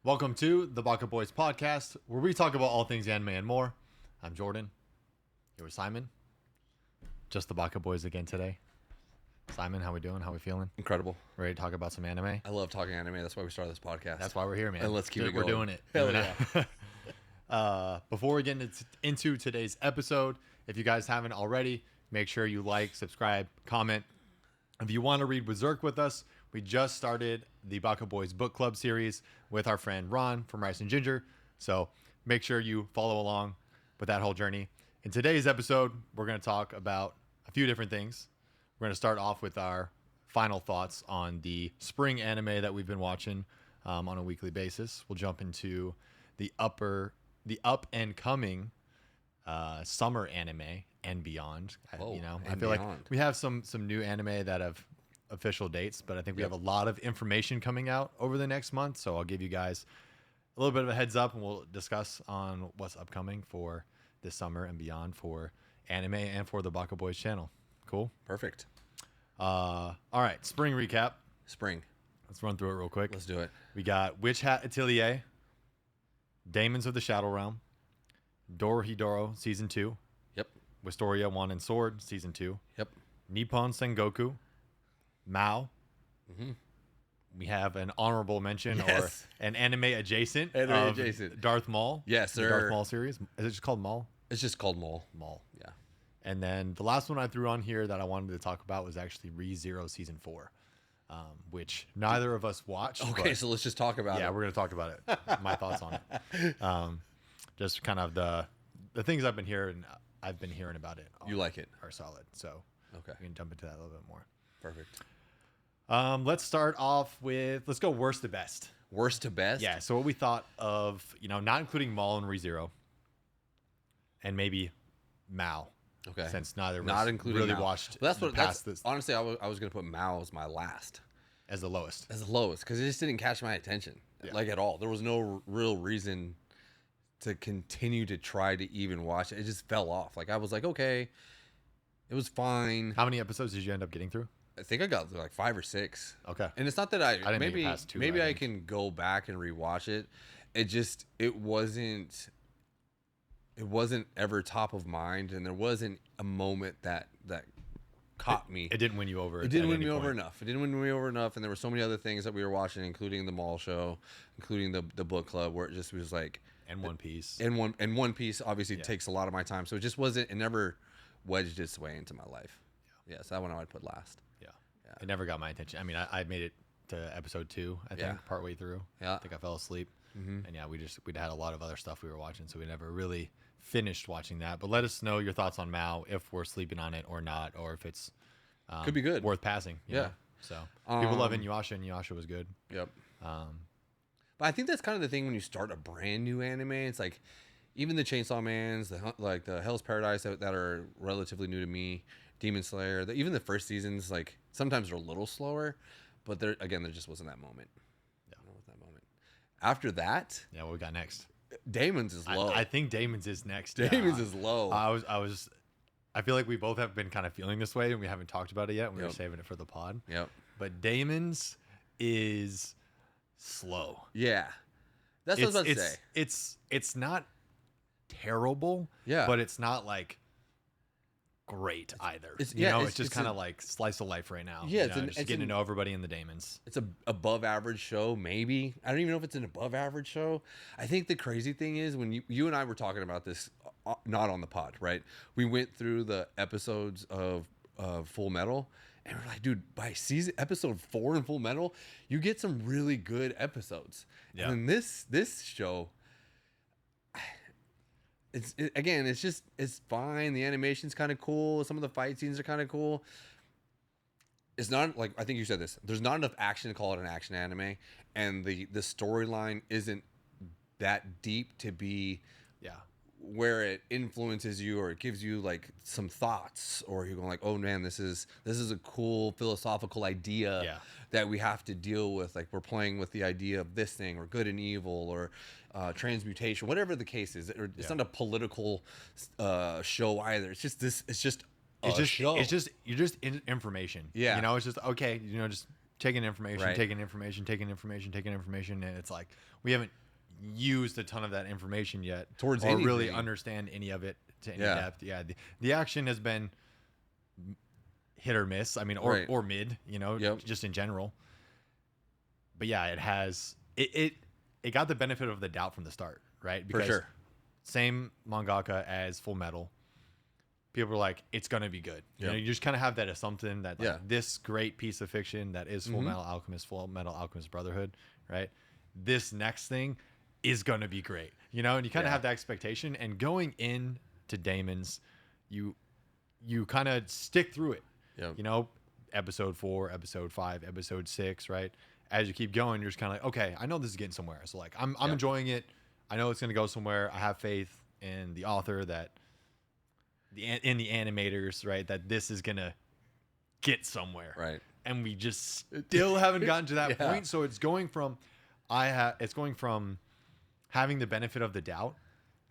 Welcome to the Baka Boys podcast, where we talk about all things anime and more. I'm Jordan. Here with Simon. Just the Baka Boys again today. Simon, how we doing? How we feeling? Incredible. Ready to talk about some anime? I love talking anime. That's why we started this podcast. That's why we're here, man. And let's keep it going. We're doing it. Hell yeah. Before we get into today's episode, if you guys haven't already, make sure you like, subscribe, comment. If you want to read Berserk with us, we just started the Baka Boys book club series with our friend Ron from Rice and Ginger. So make sure you follow along with that whole journey. In today's episode, we're going to talk about a few different things. We're going to start off with our final thoughts on the spring anime that we've been watching on a weekly basis. We'll jump into the up and coming summer anime and beyond. I feel like we have some new anime that have official dates, but I think we have a lot of information coming out over the next month. So I'll give you guys a little bit of a heads up, and we'll discuss on what's upcoming for this summer and beyond for anime and for the Baka Boys channel. Cool. Perfect. All right. Spring recap. Spring. Let's run through it real quick. Let's do it. We got Witch Hat Atelier, Daemons of the Shadow Realm, Dorohedoro Season 2. Yep. Wistoria Wand and Sword Season 2. Yep. Nippon Sengoku, Mao. Mm-hmm. We have an honorable mention or an anime adjacent of Darth Maul. Yes, the sir. Darth Maul series. Is it just called Maul? It's just called Maul. Maul. Yeah. And then the last one I threw on here that I wanted to talk about was actually Re:Zero Season 4, which neither of us watched. Okay, so let's just talk about it. Yeah, we're going to talk about it. My thoughts on it. Just kind of the things I've been hearing about it. You like it? Are solid. So okay, we can jump into that a little bit more. Perfect. Let's start off with, let's go worst to best. Worst to best? Yeah, so what we thought of, not including Maul and Re:Zero, and maybe Mao. Okay. Since neither of us really Mao. watched this. Honestly, I was going to put Mao as my last. As the lowest. As the lowest, because it just didn't catch my attention, like at all. There was no real reason to continue to try to even watch it. It just fell off. Like, I was like, okay, it was fine. How many episodes did you end up getting through? I think I got like 5 or 6. Okay. And it's not that I didn't make it past 2. Maybe I can go back and rewatch it. It wasn't ever top of mind, and there wasn't a moment that caught me. It didn't win you over. It didn't win me over enough. It didn't win me over enough, and there were so many other things that we were watching, including the mall show, including the book club, where it just was like, and One Piece. And One Piece obviously takes a lot of my time, so it just wasn't. It never wedged its way into my life. Yeah, so that one I would put last. Yeah. It never got my attention. I mean, I made it to episode 2, I think, partway through. Yeah. I think I fell asleep. Mm-hmm. And we'd had a lot of other stuff we were watching, so we never really finished watching that. But let us know your thoughts on Mao, if we're sleeping on it or not, or if it's could be good, worth passing. You know? So people love Inuyasha, and Inuyasha was good. Yep. But I think that's kind of the thing when you start a brand new anime. It's like even the Chainsaw Mans, the Hell's Paradise that are relatively new to me, Demon Slayer. Even the first seasons, like sometimes they're a little slower, but there just wasn't that moment. After that, what we got next? Daemons is low. I think Daemons is next. Daemons is low. I feel like we both have been kind of feeling this way, and we haven't talked about it yet. We were saving it for the pod. Yep. But Daemons is slow. Yeah. That's what I was about to say. It's not terrible. Yeah. But it's not like great either. It's just kind of like slice of life right now. Yeah, just getting to know everybody in the Daemons. It's a above average show, maybe. I don't even know if it's an above average show. I think the crazy thing is when you and I were talking about this, not on the pod, right? We went through the episodes of Full Metal, and we're like, dude, by episode 4 in Full Metal, you get some really good episodes. Yeah. And this show, it's fine. The animation's kind of cool. Some of the fight scenes are kind of cool. It's not like, I think you said this, there's not enough action to call it an action anime, and the storyline isn't that deep to be where it influences you or it gives you like some thoughts, or you're going like, oh man, this is a cool philosophical idea that we have to deal with. Like, we're playing with the idea of this thing, or good and evil, or transmutation, whatever the case is. It's not a political show either. It's just this. It's just show. It's just you're just information. Yeah. It's just okay. Just taking information, Right. taking information, taking information, taking information, and it's like we haven't used a ton of that information yet, Towards or really anything. understand any of it to any Yeah. depth. Yeah, the action has been hit or miss. I mean, or Right. or mid, you know, Yep. just in general. But yeah, it has it got the benefit of the doubt from the start, right? For sure. Same mangaka as Full Metal. People are like, it's gonna be good. You Yep. know, you just kind of have that assumption that like, Yeah. this great piece of fiction that is Full Metal Alchemist Brotherhood, right? This next thing is gonna be great. You know, and you kind of Yeah. have that expectation. And going in to Damon's, you kind of stick through it. Yep. You know, episode 4, episode 5, episode 6, right? As you keep going, you're just kind of like, okay, I know this is getting somewhere. So like, I'm Yep. enjoying it. I know it's gonna go somewhere. I have faith in the author that in the animators, right? That this is gonna get somewhere, Right. and we just still haven't gotten to that Yeah. point. So it's going from having the benefit of the doubt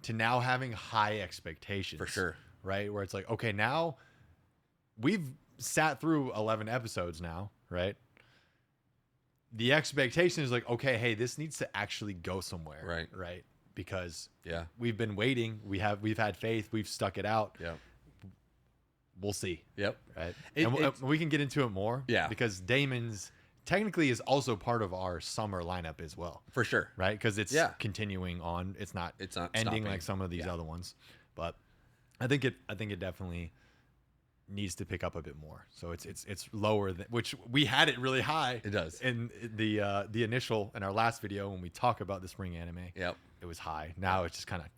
to now having high expectations. For sure. Right? Where it's like, okay, now we've sat through 11 episodes now, right? The expectation is like, okay, hey, this needs to actually go somewhere. Right. Right. Because Yeah. we've been waiting. We've had faith. We've stuck it out. Yep. We'll see. Yep. Right. It's- We can get into it more. Yeah. Because Damon's technically is also part of our summer lineup as well. For sure. Right. Because it's Yeah. continuing on. It's not ending stopping. like some of these Yeah. other ones. But I think it definitely needs to pick up a bit more. So it's lower than, which we had it really high. It does. In the initial in our last video when we talk about the spring anime. Yep. It was high. Now it's just kind of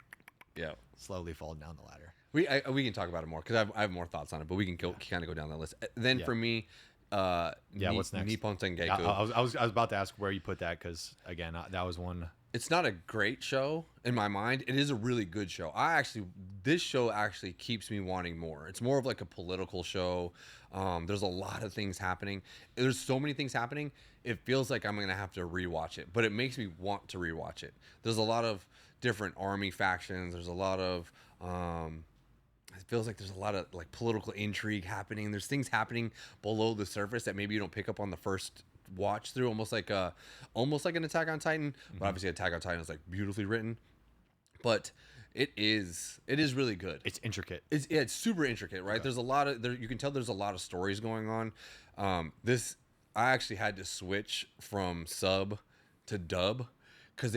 Yep. slowly falling down the ladder. We can talk about it more because I have more thoughts on it, but we can kind of go down that list. Then Yeah. for me, What's next? Nippon Tengeku. I was about to ask where you put that because again that was one. It's not a great show in my mind. It is a really good show. This show actually keeps me wanting more. It's more of like a political show. There's a lot of things happening. There's so many things happening. It feels like I'm gonna have to rewatch it, but it makes me want to rewatch it. There's a lot of different army factions. There's a lot of it feels like there's a lot of like political intrigue happening. There's things happening below the surface that maybe you don't pick up on the first watch through, almost like an Attack on Titan. But obviously Attack on Titan is like beautifully written. But it is really good. It's intricate. It's super intricate, right? There's a lot of you can tell there's a lot of stories going on. I actually had to switch from sub to dub because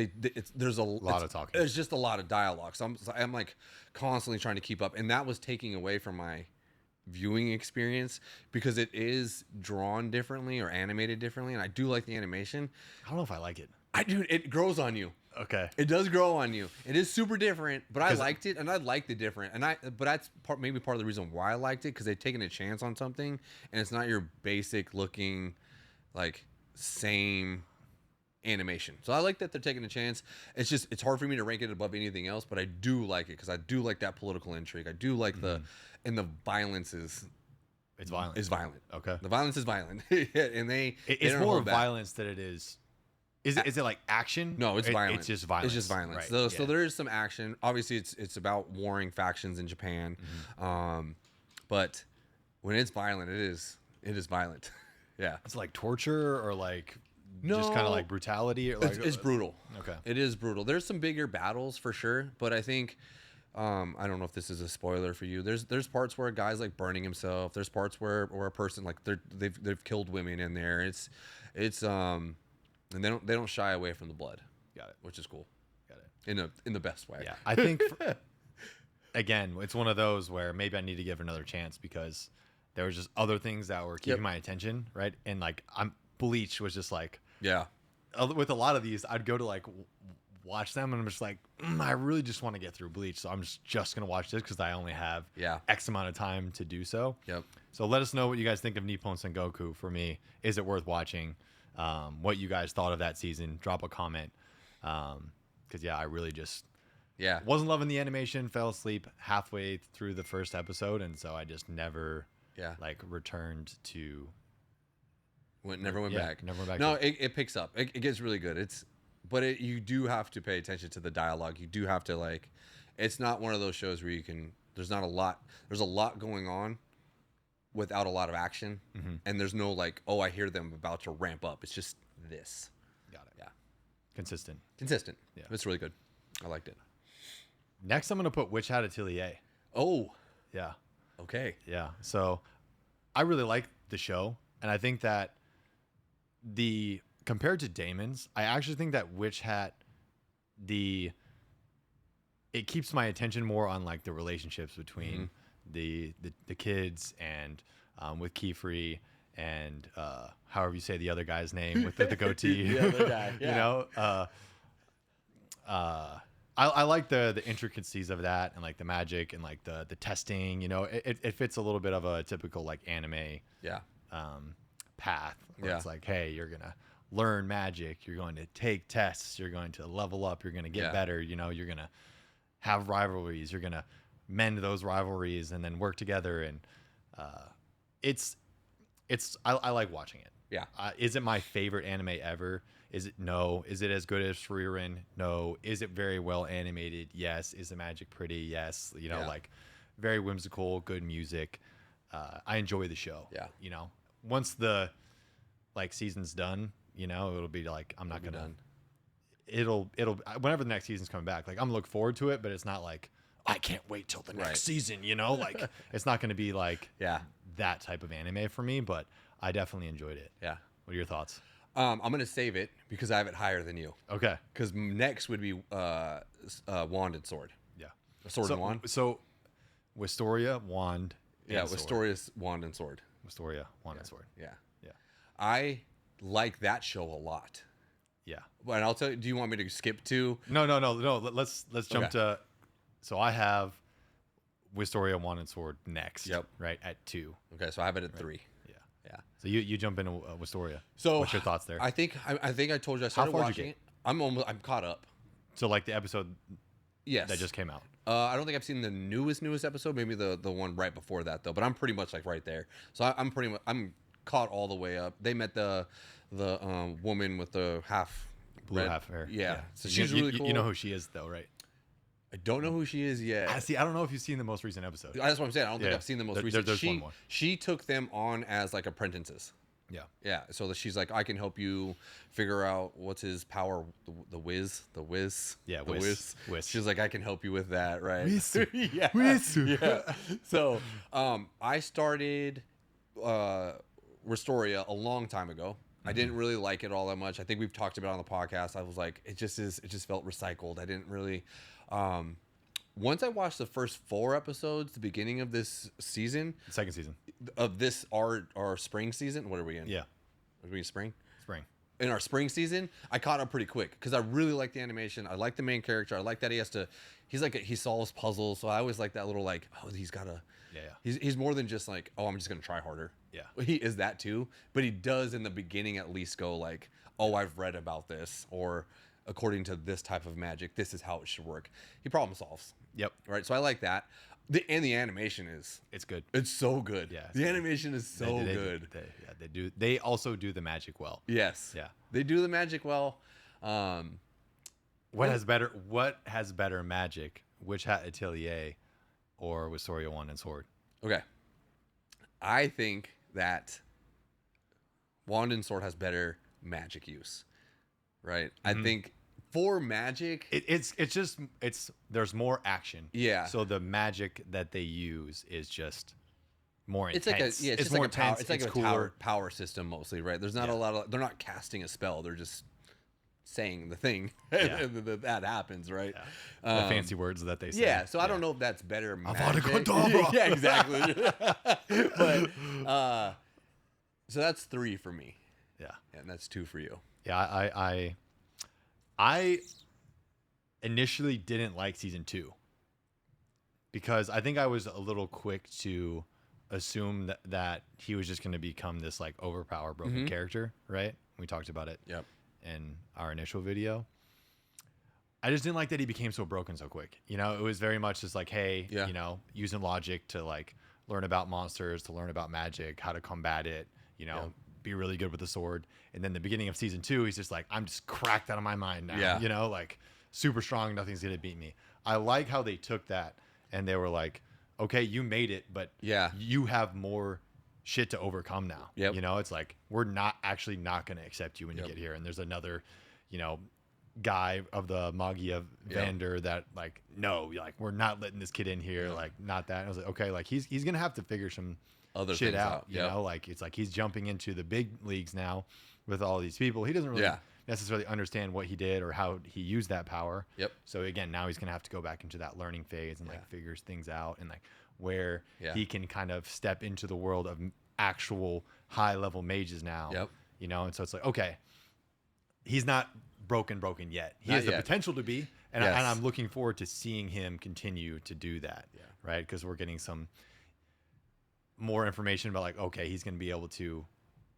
there's a lot of talking. There's just a lot of dialogue. So I'm like constantly trying to keep up, and that was taking away from my viewing experience because it is drawn differently or animated differently, and I do like the animation. I don't know if I like it. It grows on you. Okay. It does grow on you. It is super different, but I liked it, and I like the different. But that's maybe part of the reason why I liked it, because they've taken a chance on something, and it's not your basic looking, like same animation. So I like that they're taking a chance. It's hard for me to rank it above anything else, but I do like it because I do like that political intrigue. I do like the violence is. It's violent. Is violent. Okay. The violence is violent, and It's don't more hold back. violence than it is. Is it like action? No, it's violent. It's just violence. It's just violence. Right. So there is some action. Obviously, it's about warring factions in Japan, but when it's violent, it is violent. Yeah, It's like torture or like No. just kind of like brutality or like it's brutal. Okay. It is brutal. There's some bigger battles for sure, but I think I don't know if this is a spoiler for you. There's parts where a guy's like burning himself. There's parts where a person like they've killed women in there. It's and they don't shy away from the blood. Got it. Which is cool. Got it. In the best way. Yeah, I think again, it's one of those where maybe I need to give it another chance because there was just other things that were keeping my attention, right? And like Bleach was just like Yeah. with a lot of these, I'd go to like watch them and I'm just like, I really just want to get through Bleach, so I'm just gonna watch this because I only have X amount of time to do so. Yep. So let us know what you guys think of Nippon Sengoku. For me, is it worth watching? What you guys thought of that season? Drop a comment. Because I really just wasn't loving the animation. Fell asleep halfway through the first episode, and so I just never like returned to. Never went back. Never went back. No, it picks up. It gets really good. You do have to pay attention to the dialogue. You do have to like. It's not one of those shows where you can. There's not a lot. There's a lot going on, without a lot of action, Mm-hmm. and there's no like, oh, I hear them about to ramp up. It's just this. Got it. Yeah, Consistent. consistent. Yeah. It's really good. I liked it. Next, I'm gonna put Witch Hat Atelier. Oh, Yeah. okay. Yeah. So I really like the show, and I think that compared to Damon's, I actually think that Witch Hat it keeps my attention more on like the relationships between the kids and with Kiefer and however you say the other guy's name with the goatee. The other guy, yeah. You know, I like the intricacies of that and like the magic and like the testing. You know, it fits a little bit of a typical like anime Yeah. path where Yeah. it's like, hey, you're gonna learn magic, you're going to take tests, you're going to level up, you're gonna get better. You know, you're gonna have rivalries, you're gonna mend those rivalries and then work together. And I like watching it. Yeah. Is it my favorite anime ever? Is it? No. Is it as good as Frieren? No. Is it very well animated? Yes. Is the magic pretty? Yes. You know, like very whimsical, good music. I enjoy the show. Yeah. You know, once the like season's done, you know, it'll be like I'm not gonna. Done. It'll whenever the next season's coming back, like I'm gonna look forward to it, but it's not like I can't wait till the next season. You know, like it's not gonna be like that type of anime for me. But I definitely enjoyed it. Yeah. What are your thoughts? I'm gonna save it because I have it higher than you. Okay. Because next would be wand and sword. Yeah. Sword and wand. So Wistoria, wand. Yeah, and sword. Wistoria's wand and sword. Wistoria, wand and sword. Yeah. Yeah. I like that show a lot. Yeah. But I'll tell you. Do you want me to skip to? No. Let's jump to. So I have Wistoria, wand and sword next. Yep. Right at 2. Okay, so I have it at 3. Yeah. Yeah. So you jump into Wistoria. So what's your thoughts there? I think I told you I started far did you watching get? it. I'm caught up. So like the episode Yes. that just came out. I don't think I've seen the newest episode. Maybe the one right before that though. But I'm pretty much like right there. So I'm caught all the way up. They met the woman with the Blue half hair. Yeah. So You- she's you, really cool. You know who she is though, right? I don't know who she is yet. I don't know if you've seen the most recent episode. That's what I'm saying. I don't think Yeah. I've seen the most There- recent. there's one more. She took them on as like apprentices. Yeah. Yeah. So that she's like, I can help you figure out what's his power. The whiz. Yeah, The whiz. She's like, I can help you with that, right? Whiz. yeah. Whiz. Yeah. So I started Restoria a long time ago. I didn't really like it all that much. I think we've talked about it on the podcast. I was like, it just felt recycled. I didn't really. Once I watched the first 4 episodes, the beginning of this season, Second season. of this our spring season. What are we in? Yeah. Are we in spring? Spring. In our spring season, I caught up pretty quick because I really like the animation. I like the main character. I like that he solves puzzles. So I always like that little like, oh, he's gotta. Yeah. He's more than just like, oh, I'm just gonna try harder. Yeah. He is that too, but he does in the beginning at least go like, oh, I've read about this, or according to this type of magic, this is how it should work. He problem solves. Yep. Right. So I like that. The animation It's good. it's so good. Yeah, it's the good. animation is so good. They do. They also do the magic well. Yes. Yeah. They do the magic well. What has better magic? Witch Hat Atelier or Wistoria, wand and sword? Okay. I think that wand and sword has better magic use. Right. I think for magic, It's there's more action. Yeah. So the magic that they use is just more it's intense. like it's more like a power, intense. it's like a cooler. power system mostly, right? There's not a lot of, they're not casting a spell. They're just saying the thing and that happens, right? The fancy words that they say. Yeah, so I don't know if that's better magic. Kedavra. Yeah, exactly. But so that's 3 for me. Yeah. And that's 2 for you. Yeah, I initially didn't like season 2 because I think I was a little quick to assume that he was just going to become this like overpowered broken character, right? We talked about it in our initial video. I just didn't like that he became so broken so quick. You know, it was very much just like, hey, you know, using logic to like learn about monsters, to learn about magic, how to combat it, you know, be really good with the sword. And then the beginning of season 2, he's just like, I'm just cracked out of my mind now. Yeah. You know, like super strong, nothing's going to beat me. I like how they took that and they were like, okay, you made it, but you have more shit to overcome now. Yep. You know, it's like we're not going to accept you when you Yep. get here. And there's another, you know, guy of the Magia Vander that like, no, like we're not letting this kid in here, like not that. And I was like, okay, like he's gonna have to figure some Other shit things out. You know, like it's like he's jumping into the big leagues now with all these people. He doesn't really necessarily understand what he did or how he used that power. Yep. So again, now he's gonna have to go back into that learning phase and like figures things out and like where he can kind of step into the world of actual high level mages now. Yep. You know, and so it's like, okay, he's not broken yet. He Not has the yet. potential to be, and, Yes. and I'm looking forward to seeing him continue to do that. Yeah. Right, because we're getting some more information about like, okay, he's going to be able to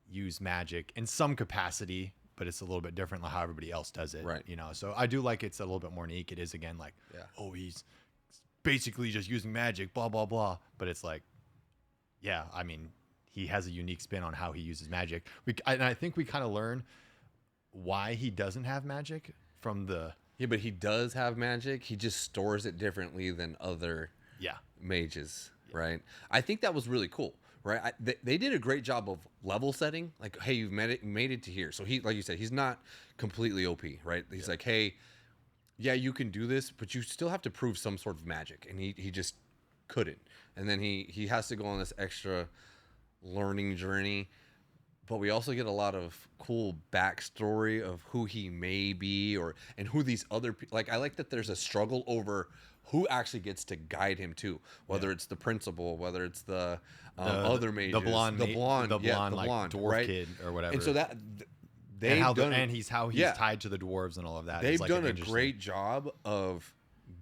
use magic in some capacity, but it's a little bit different like how everybody else does it. Right. You know, so I do like it's a little bit more unique. It is again like, oh, he's basically just using magic, blah blah blah. But it's like, yeah, I mean, he has a unique spin on how he uses magic. And I think we kind of learn why he doesn't have magic from the but he does have magic. He just stores it differently than other mages, right? I think that was really cool, right? They did a great job of level setting. Like, hey, you've made it to here. So he, like you said, he's not completely OP, right? He's like, hey, yeah, you can do this, but you still have to prove some sort of magic, and he just couldn't. And then he has to go on this extra learning journey. But we also get a lot of cool backstory of who he may be, and who these other like. I like that there's a struggle over who actually gets to guide him too. Whether it's the principal, whether it's the other mages, the blonde blonde dwarf right? kid or whatever. And so that and he's tied to the dwarves and all of that. They've like done a great job of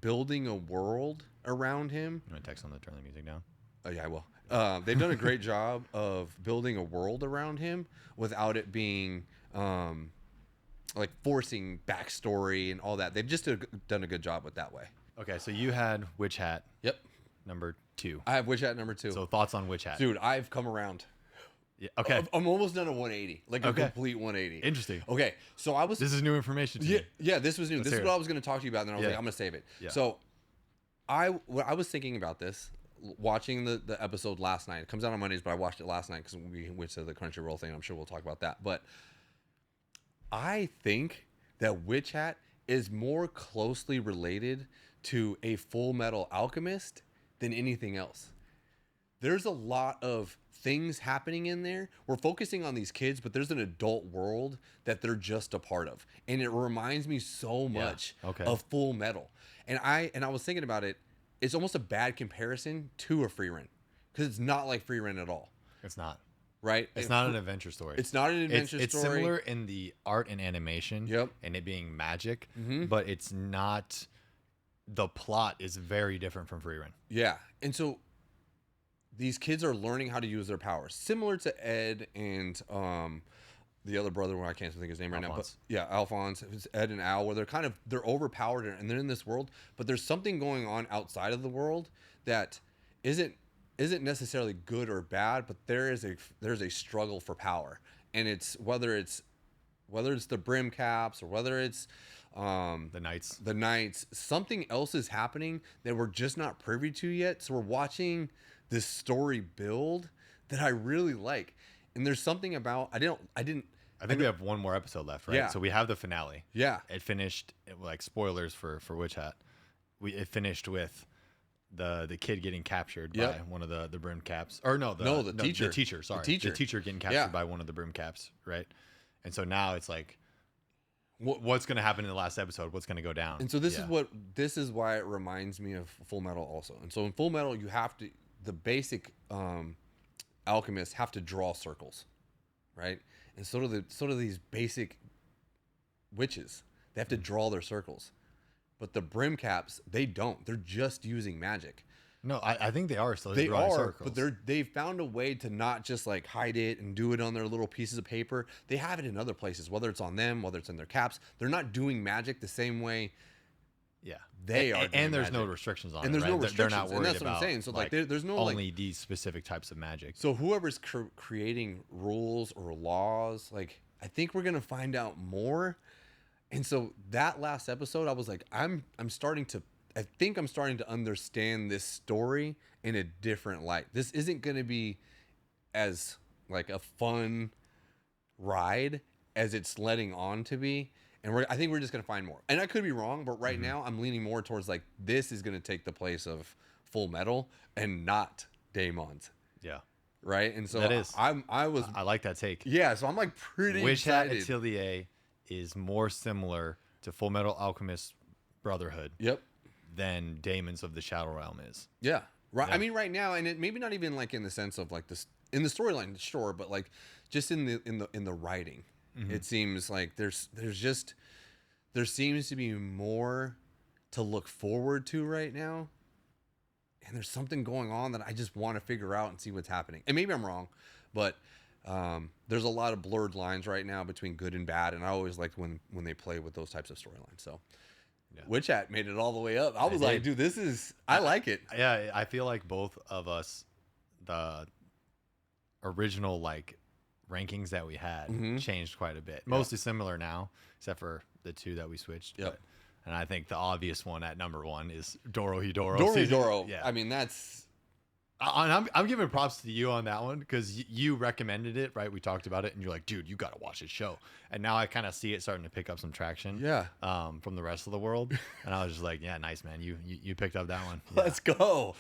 building a world around him. You want to text on to turn the music down? Oh yeah, I will. They've done a great job of building a world around him without it being like forcing backstory and all that. They've just done a good job with that way. Okay, so you had Witch Hat. Yep. Number 2. I have Witch Hat number 2. So thoughts on Witch Hat? Dude, I've come around. Yeah, okay. I'm almost done a 180, like a complete 180. Interesting. Okay, so I was. This is new information to me. Yeah, this was new. Let's this is hear what it. I was going to talk to you about, and then I was like, I'm going to save it. Yeah. So, I was thinking about this, watching the episode last night. It comes out on Mondays, but I watched it last night because we went to the Crunchyroll thing. I'm sure we'll talk about that. But I think that Witch Hat is more closely related to a Full Metal Alchemist than anything else. There's a lot of things happening in there. We're focusing on these kids, but there's an adult world that they're just a part of. And it reminds me so much of Full Metal. And I was thinking about it. It's almost a bad comparison to a free run because it's not like free run at all. It's not. Right? It's not an adventure story. It's not an adventure story. It's similar in the art and animation. Yep. And it being magic, but it's not. The plot is very different from free run. Yeah. And so these kids are learning how to use their powers, similar to Ed and the other brother, where I can't think of his name right now. But yeah, Alphonse, it's Ed and Al, where they're overpowered and they're in this world, but there's something going on outside of the world that isn't necessarily good or bad, but there's a struggle for power, and it's whether it's the brim caps or whether it's the knights, something else is happening that we're just not privy to yet. So we're watching this story build that I really like. And there's something about I think we have one more episode left, right? Yeah. So we have the finale. Yeah. It finished, like, spoilers for Witch Hat. It finished with the kid getting captured by one of the brim caps. Or no, the teacher. The teacher, sorry. The teacher getting captured by one of the brim caps, right? And so now it's like, what's going to happen in the last episode? What's going to go down? And so this is why it reminds me of Full Metal also. And so in Full Metal, the basic alchemists have to draw circles, right? And so do these basic witches. They have to draw their circles. But the brim caps, they don't. They're just using magic. No, I think they are still. They drawing are, circles. but they've found a way to not just like hide it and do it on their little pieces of paper. They have it in other places, whether it's on them, whether it's in their caps. They're not doing magic the same way. Yeah, they are. And there's no restrictions on it. And there's no right? restrictions. They're not worried and that's about. What I'm saying. So like there's no only these specific types of magic. So whoever's creating rules or laws, like I think we're gonna find out more. And so that last episode, I was like, I think I'm starting to understand this story in a different light. This isn't going to be as like a fun ride as it's letting on to be. And I think we're just gonna find more. And I could be wrong, but right now I'm leaning more towards like this is gonna take the place of Full Metal and not Daemon's. Yeah. Right. And so That is. I like that take. yeah. So I'm like pretty Wish Hat excited. Atelier is more similar to Full Metal Alchemist Brotherhood Yep. than Daemons of the Shadow Realm is. Yeah. Right. Yeah. I mean, right now, and it maybe not even like in the sense of like this in the storyline, sure, but like just in the writing, it seems like there seems to be more to look forward to right now, and there's something going on that I just want to figure out and see what's happening. And maybe I'm wrong, but there's a lot of blurred lines right now between good and bad, and I always liked when they play with those types of storylines. So. Yeah. Witch Hat made it all the way up. I was like, dude, I like it. Yeah, I feel like both of us, the original like rankings that we had changed quite a bit. Mostly similar now, except for the two that we switched. Yep. But, and I think the obvious one at number 1 is Dorohedoro. Dorohedoro. Yeah. I mean, that's... I'm giving props to you on that one because you recommended it, right? We talked about it, and you're like, dude, you got to watch this show. And now I kind of see it starting to pick up some traction. Yeah. From the rest of the world, and I was just like, yeah, nice, man. You picked up that one. Yeah. Let's go.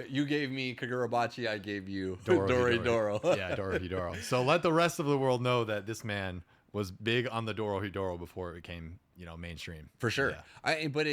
You gave me Kagurabachi. I gave you Dorohedoro. Yeah, Dorohedoro. So let the rest of the world know that this man was big on the Dorohedoro before it became, mainstream. For sure. Yeah. But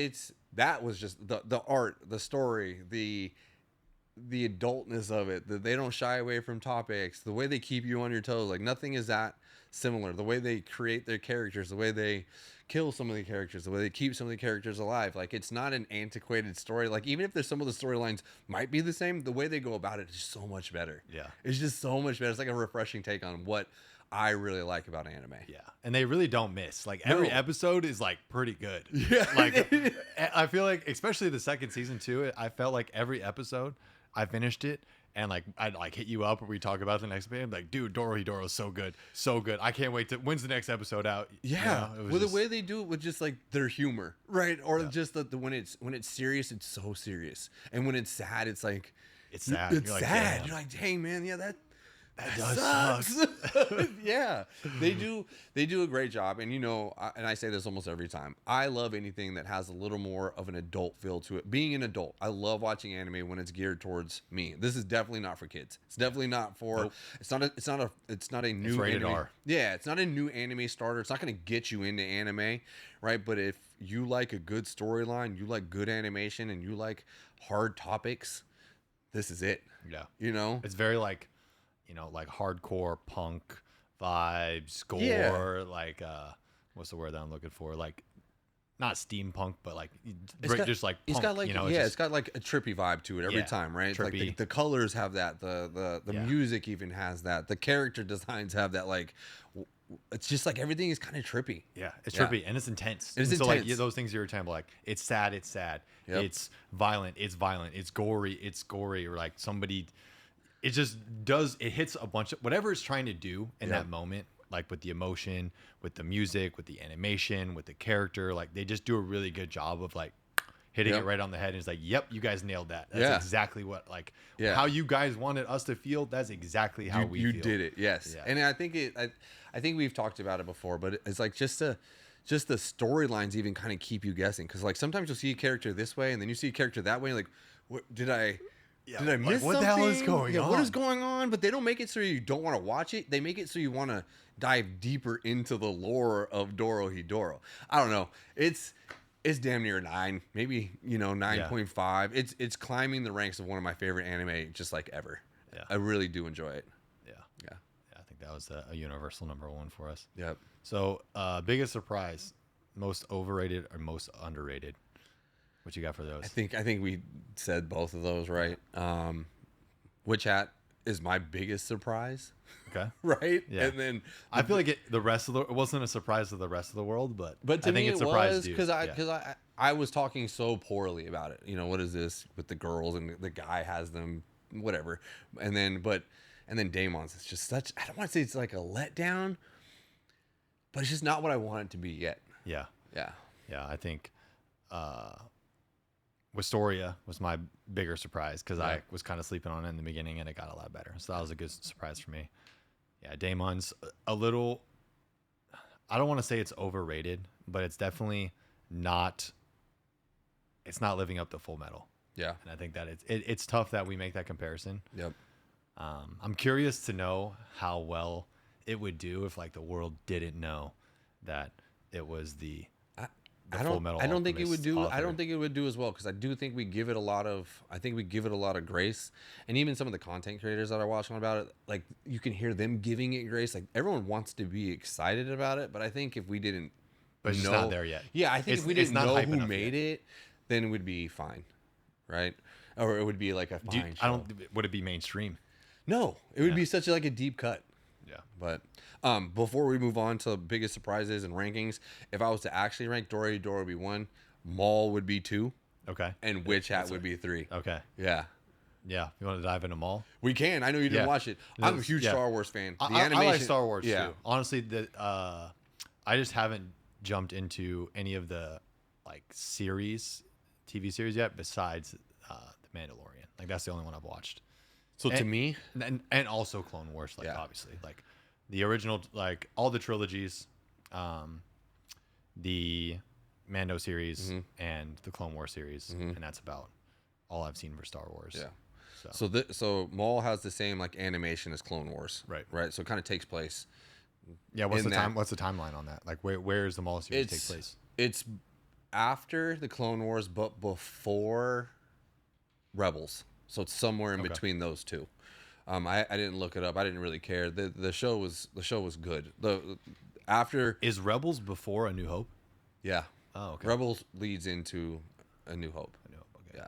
that was just the art, the story, the adultness of it, that they don't shy away from topics, the way they keep you on your toes, like nothing is that similar. The way they create their characters, the way they kill some of the characters, the way they keep some of the characters alive, like it's not an antiquated story. Like even if there's some of the storylines might be the same, the way they go about it is so much better. Yeah, it's just so much better. It's like a refreshing take on what I really like about anime. Yeah, and they really don't miss. Like every episode is like pretty good. Yeah, like I feel like, especially the second season too, I felt like every episode I finished it, and like I'd like hit you up or we talk about the next episode. I'm like, dude, Dorohedoro is so good, so good. I can't wait to. When's the next episode out? Yeah, well, the way they do it with just like their humor, right? Or just the when it's serious, it's so serious, and when it's sad, it's like it's sad. It's You're sad. Like, you're like, dang man, yeah, that does suck. Yeah, they do a great job, and and I say this almost every time. I love anything that has a little more of an adult feel to it. Being an adult, I love watching anime when it's geared towards me. This is definitely not for kids. It's definitely not for. Nope. It's not a new. It's rated anime. R. Yeah, it's not a new anime starter. It's not going to get you into anime, right? But if you like a good storyline, you like good animation, and you like hard topics, this is it. Yeah, it's very like. Like hardcore punk vibes, gore, like what's the word that I'm looking for? Like not steampunk, but like just like punk, it's got like it's got like a trippy vibe to it every time, right? Trippy. Like the colors have that, the music even has that, the character designs have that. Like it's just like everything is kind of trippy. Yeah, it's trippy and it's intense. It's intense. So like those things you're telling, like it's sad, Yep. it's violent, it's gory, or like somebody. It just does. It hits a bunch of whatever it's trying to do in that moment, like with the emotion, with the music, with the animation, with the character. Like they just do a really good job of like hitting it right on the head. And it's like, yep, you guys nailed that. That's exactly what how you guys wanted us to feel. That's exactly how we feel. You did it, yes. Yeah. And I think I think we've talked about it before, but it's like just the storylines even kind of keep you guessing, because like sometimes you'll see a character this way and then you see a character that way. And like, what did I? Yeah, did I miss what something? the hell is going on? What is going on? But they don't make it so you don't want to watch it. They make it so you want to dive deeper into the lore of Dorohedoro. I don't know. It's damn near 9, maybe 9.5. It's climbing the ranks of one of my favorite anime, just like ever. Yeah, I really do enjoy it. Yeah. I think that was a universal number 1 for us. Yep. So, biggest surprise, most overrated or most underrated? What you got for those? I think we said both of those, right? Witch Hat is my biggest surprise. Okay. Right? Yeah. And then I feel like it wasn't a surprise to the rest of the world, but to I me think it surprised was, because I was talking so poorly about it. What is this with the girls and the guy has them, whatever. And then Daemon's, it's just such, I don't want to say it's like a letdown, but it's just not what I want it to be yet. Yeah. Yeah. Yeah, I think Wistoria was my bigger surprise because Yeah. I was kind of sleeping on it in the beginning and it got a lot better. So that was a good surprise for me. Yeah, Daemon's a little. I don't want to say it's overrated, but it's definitely not. It's not living up to Full Metal, Yeah. and I think that it's tough that we make that comparison. Yep. I'm curious to know how well it would do if like the world didn't know that it was the Full Metal. I don't think it would Alchemist do. I author. don't think it would do as well because I do think we give it a lot of. I think we give it a lot of grace, and even some of the content creators that are watching about it, like you can hear them giving it grace. Like everyone wants to be excited about it, but I think if we didn't, But it's just not there yet. Yeah, I think It's- if we it's didn't not know hype who enough made yet. it, then it would be fine, right? Or it would be like a Do you- fine. I show. don't. Would it be mainstream? No, it would be such like a deep cut. Yeah. But before we move on to biggest surprises and rankings, if I was to actually rank Dora would be 1, Maul would be 2, Okay. and Witch Hat would be 3. Okay. Yeah. Yeah. You want to dive into Maul? We can. I know you didn't Yeah. watch it. I'm a This- huge yeah. Star Wars fan. The I animation, like Star Wars yeah. too. Honestly, I just haven't jumped into any of the like TV series yet. Besides the Mandalorian, like that's the only one I've watched. So to And- me, and also Clone Wars, like Yeah. obviously, like the original, like all the trilogies, the Mando series Mm-hmm. and the Clone Wars series, and that's about all I've seen for Star Wars. yeah. So, So Maul has the same like animation as Clone Wars. Right. Right. So it kind of takes place. yeah, what's in the that- time? What's the timeline on that? Like, where is the Maul series take place? It's after the Clone Wars, but before Rebels. So it's somewhere in Okay. between those two. I didn't look it up. I didn't really care. The show was good. The after Is Rebels before A New Hope? yeah, Oh, okay. Rebels leads into A New Hope. A New Hope. Okay. Yeah,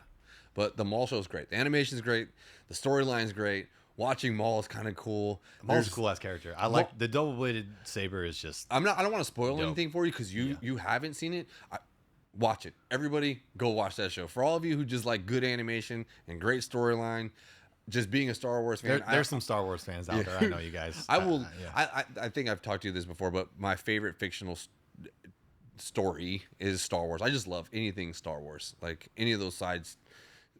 but the Maul show is great. The animation's great. The storyline's great. Watching Maul is kind of cool. Maul's a There's- cool ass character. I like the double bladed saber. Is just I don't want to spoil Dope. anything for you because you haven't seen it. Watch it. Everybody, go watch that show. For all of you who just like good animation and great storyline, just being a Star Wars fan, there's some Star Wars fans out there. I know you guys. I will. Yeah. I think I've talked to you this before, but my favorite fictional story is Star Wars. I just love anything Star Wars. Like any of those sides.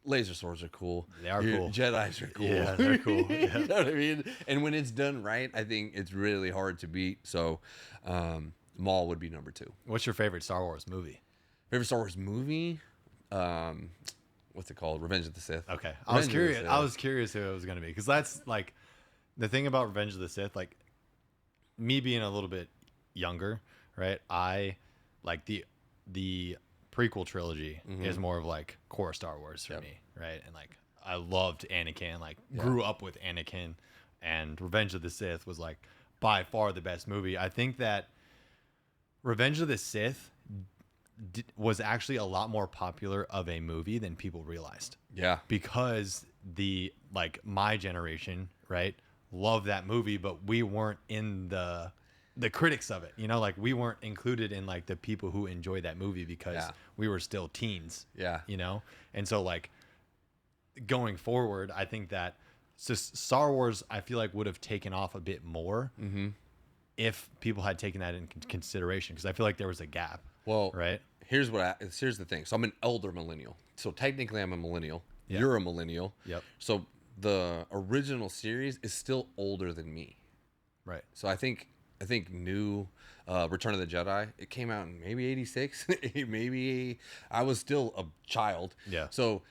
Laser swords are cool. They are cool. Jedis are cool. Yeah, they're cool. You know what I mean? And when it's done right, I think it's really hard to beat. So, Maul would be number 2. What's your favorite Star Wars movie? Favorite Star Wars movie? What's it called? Revenge of the Sith. Okay, I was Revenge of the curious. Sith. I was curious who it was gonna be because that's like the thing about Revenge of the Sith. Like me being a little bit younger, right? I like the prequel trilogy is more of like core Star Wars for Yep. me, right? And like I loved Anakin, like grew up with Anakin, and Revenge of the Sith was like by far the best movie. I think that Revenge of the Sith was actually a lot more popular of a movie than people realized Yeah. because the like my generation, right, loved that movie, but we weren't in the critics of it, you know, like we weren't included in like the people who enjoyed that movie because Yeah. we were still teens, Yeah. you know. And so like going forward, I think that Star Wars I feel like would have taken off a bit more if people had taken that in consideration, because I feel like there was a gap. Well, Right. Here's the thing. So I'm an elder millennial. So technically I'm a millennial. Yeah. You're a millennial. Yep. So the original series is still older than me. Right. So I think new Return of the Jedi, it came out in maybe 86. Maybe I was still a child. Yeah. So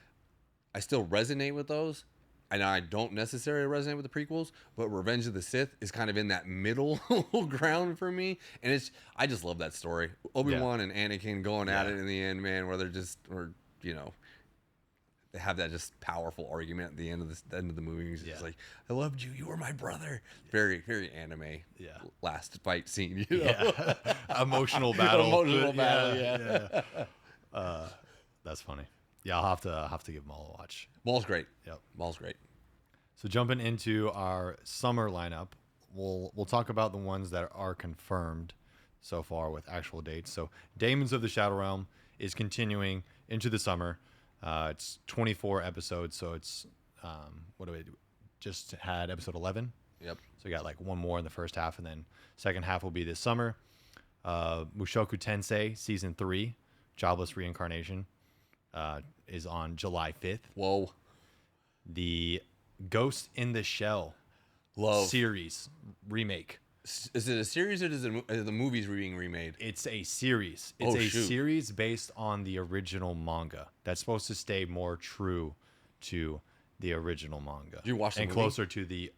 I still resonate with those. And I don't necessarily resonate with the prequels, but Revenge of the Sith is kind of in that middle ground for me. And I just love that story. Obi-Wan and Anakin going at Yeah. it in the end, man, where they have that just powerful argument at the end of the movie. He's just Yeah. like, I loved you. You were my brother. Very, very anime. Yeah. Last fight scene, you know? Yeah. Emotional battle. Emotional battle, yeah. That's funny. Yeah, I'll have to give them all a watch. Maul's great. Yep. Maul's great. So jumping into our summer lineup, we'll talk about the ones that are confirmed so far with actual dates. So Demons of the Shadow Realm is continuing into the summer. It's 24 episodes, so it's what do we do? Just had episode 11. Yep. So we got like one more in the first half, and then second half will be this summer. Mushoku Tensei season 3, Jobless Reincarnation. is on July 5th. Whoa. The Ghost in the Shell series remake. Is it a series or are the movies being remade? It's a series. It's series based on the original manga. That's supposed to stay more true to the original manga. Did you watch the movie? And closer to the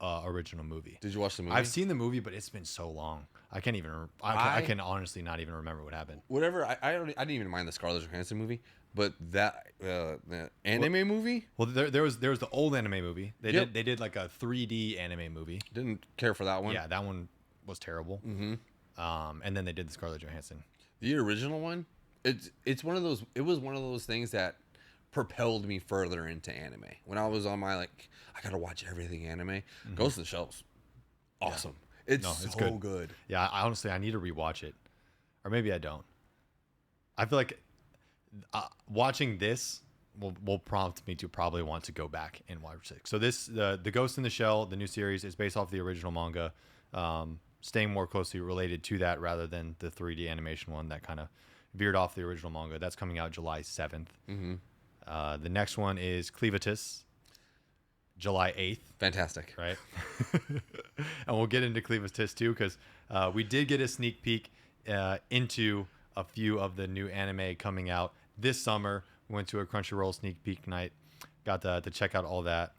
original movie. Did you watch the movie? I've seen the movie, but it's been so long. I can't even. I can honestly not even remember what happened. Whatever. I didn't even mind the Scarlett Johansson movie, but that the anime movie. Well, there was the old anime movie. They did like a 3D anime movie. Didn't care for that one. Yeah, that one was terrible. Mm-hmm. And then they did the Scarlett Johansson. The original one. It's one of those. It was one of those things that propelled me further into anime. When I was on my I gotta watch everything anime. Mm-hmm. Ghost in the Shell's awesome. Yeah. It's so good. Yeah, honestly, I need to rewatch it, or maybe I don't. I feel like watching this will prompt me to probably want to go back and watch it. So the Ghost in the Shell, the new series, is based off the original manga, staying more closely related to that rather than the 3D animation one that kind of veered off the original manga. That's coming out July 7th. Mm-hmm. The next one is Cleavitus, July 8th. Fantastic. Right? And we'll get into Cleavitus too, because we did get a sneak peek into a few of the new anime coming out this summer. We went to a Crunchyroll sneak peek night. Got to check out all that.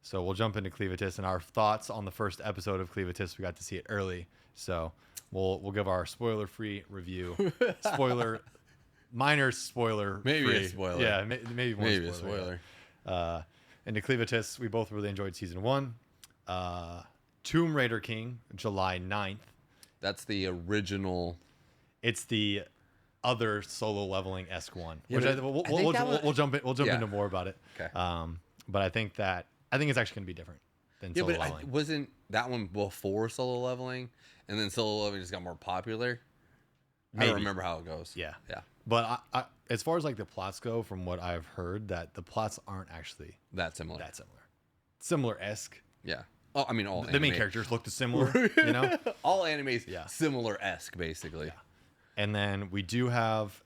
So we'll jump into Cleavitus and our thoughts on the first episode of Cleavitus. We got to see it early. So we'll give our spoiler-free review. Minor spoiler. Maybe a spoiler. Yeah, maybe a spoiler. And the Cleavitus, we both really enjoyed season 1. Tomb Raider King, July 9th. That's the original. It's the other solo leveling-esque one. Yeah, which we'll jump into more about it. Okay. But I think it's actually going to be different than solo leveling. Wasn't that one before solo leveling, and then solo leveling just got more popular? Maybe. I don't remember how it goes. Yeah. But I, as far as like the plots go, from what I've heard, that the plots aren't actually that similar. Similar-esque. Yeah. Oh, I mean, all the main characters look similar. You know, all animes similar-esque, basically. Yeah. And then we do have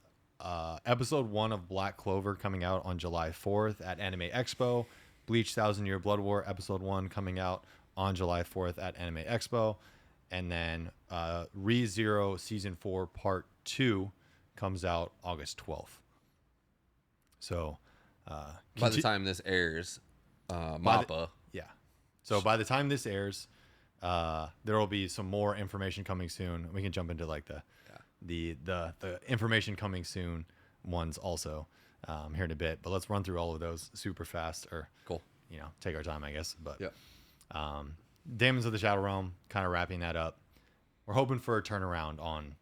episode 1 of Black Clover coming out on July 4th at Anime Expo. Bleach 1000 Year Blood War episode 1 coming out on July 4th at Anime Expo. And then ReZero Season 4 Part 2 comes out August 12th. So by the time this airs, MAPPA. So by the time this airs, there will be some more information coming soon. We can jump into like the information coming soon ones also here in a bit. But let's run through all of those super fast, or cool. Take our time, I guess. But Demons of the Shadow Realm, kind of wrapping that up. We're hoping for a turnaround on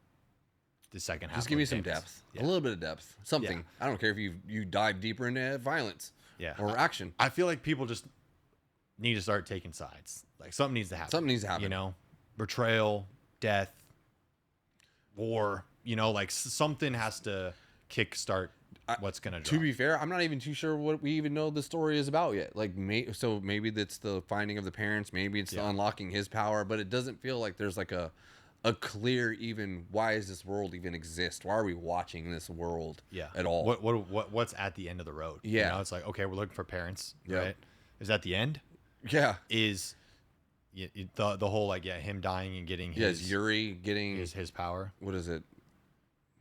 the second half. Just give me some depth, a little bit of depth, something. I don't care if you dive deeper into violence, or action. I feel like people just need to start taking sides. Like something needs to happen. Betrayal, death, war. Like something has to kickstart what's gonna drop. To be fair, I'm not even too sure what we even know the story is about yet. Like, so maybe that's the finding of the parents. Maybe it's the unlocking his power. But it doesn't feel like there's like a clear even why does this world even exist? Why are we watching this world at all? What's at the end of the road? Yeah, it's like, okay, we're looking for parents, right? Is that the end? Yeah. Is the whole him dying and getting his Yuri getting his power? What is it?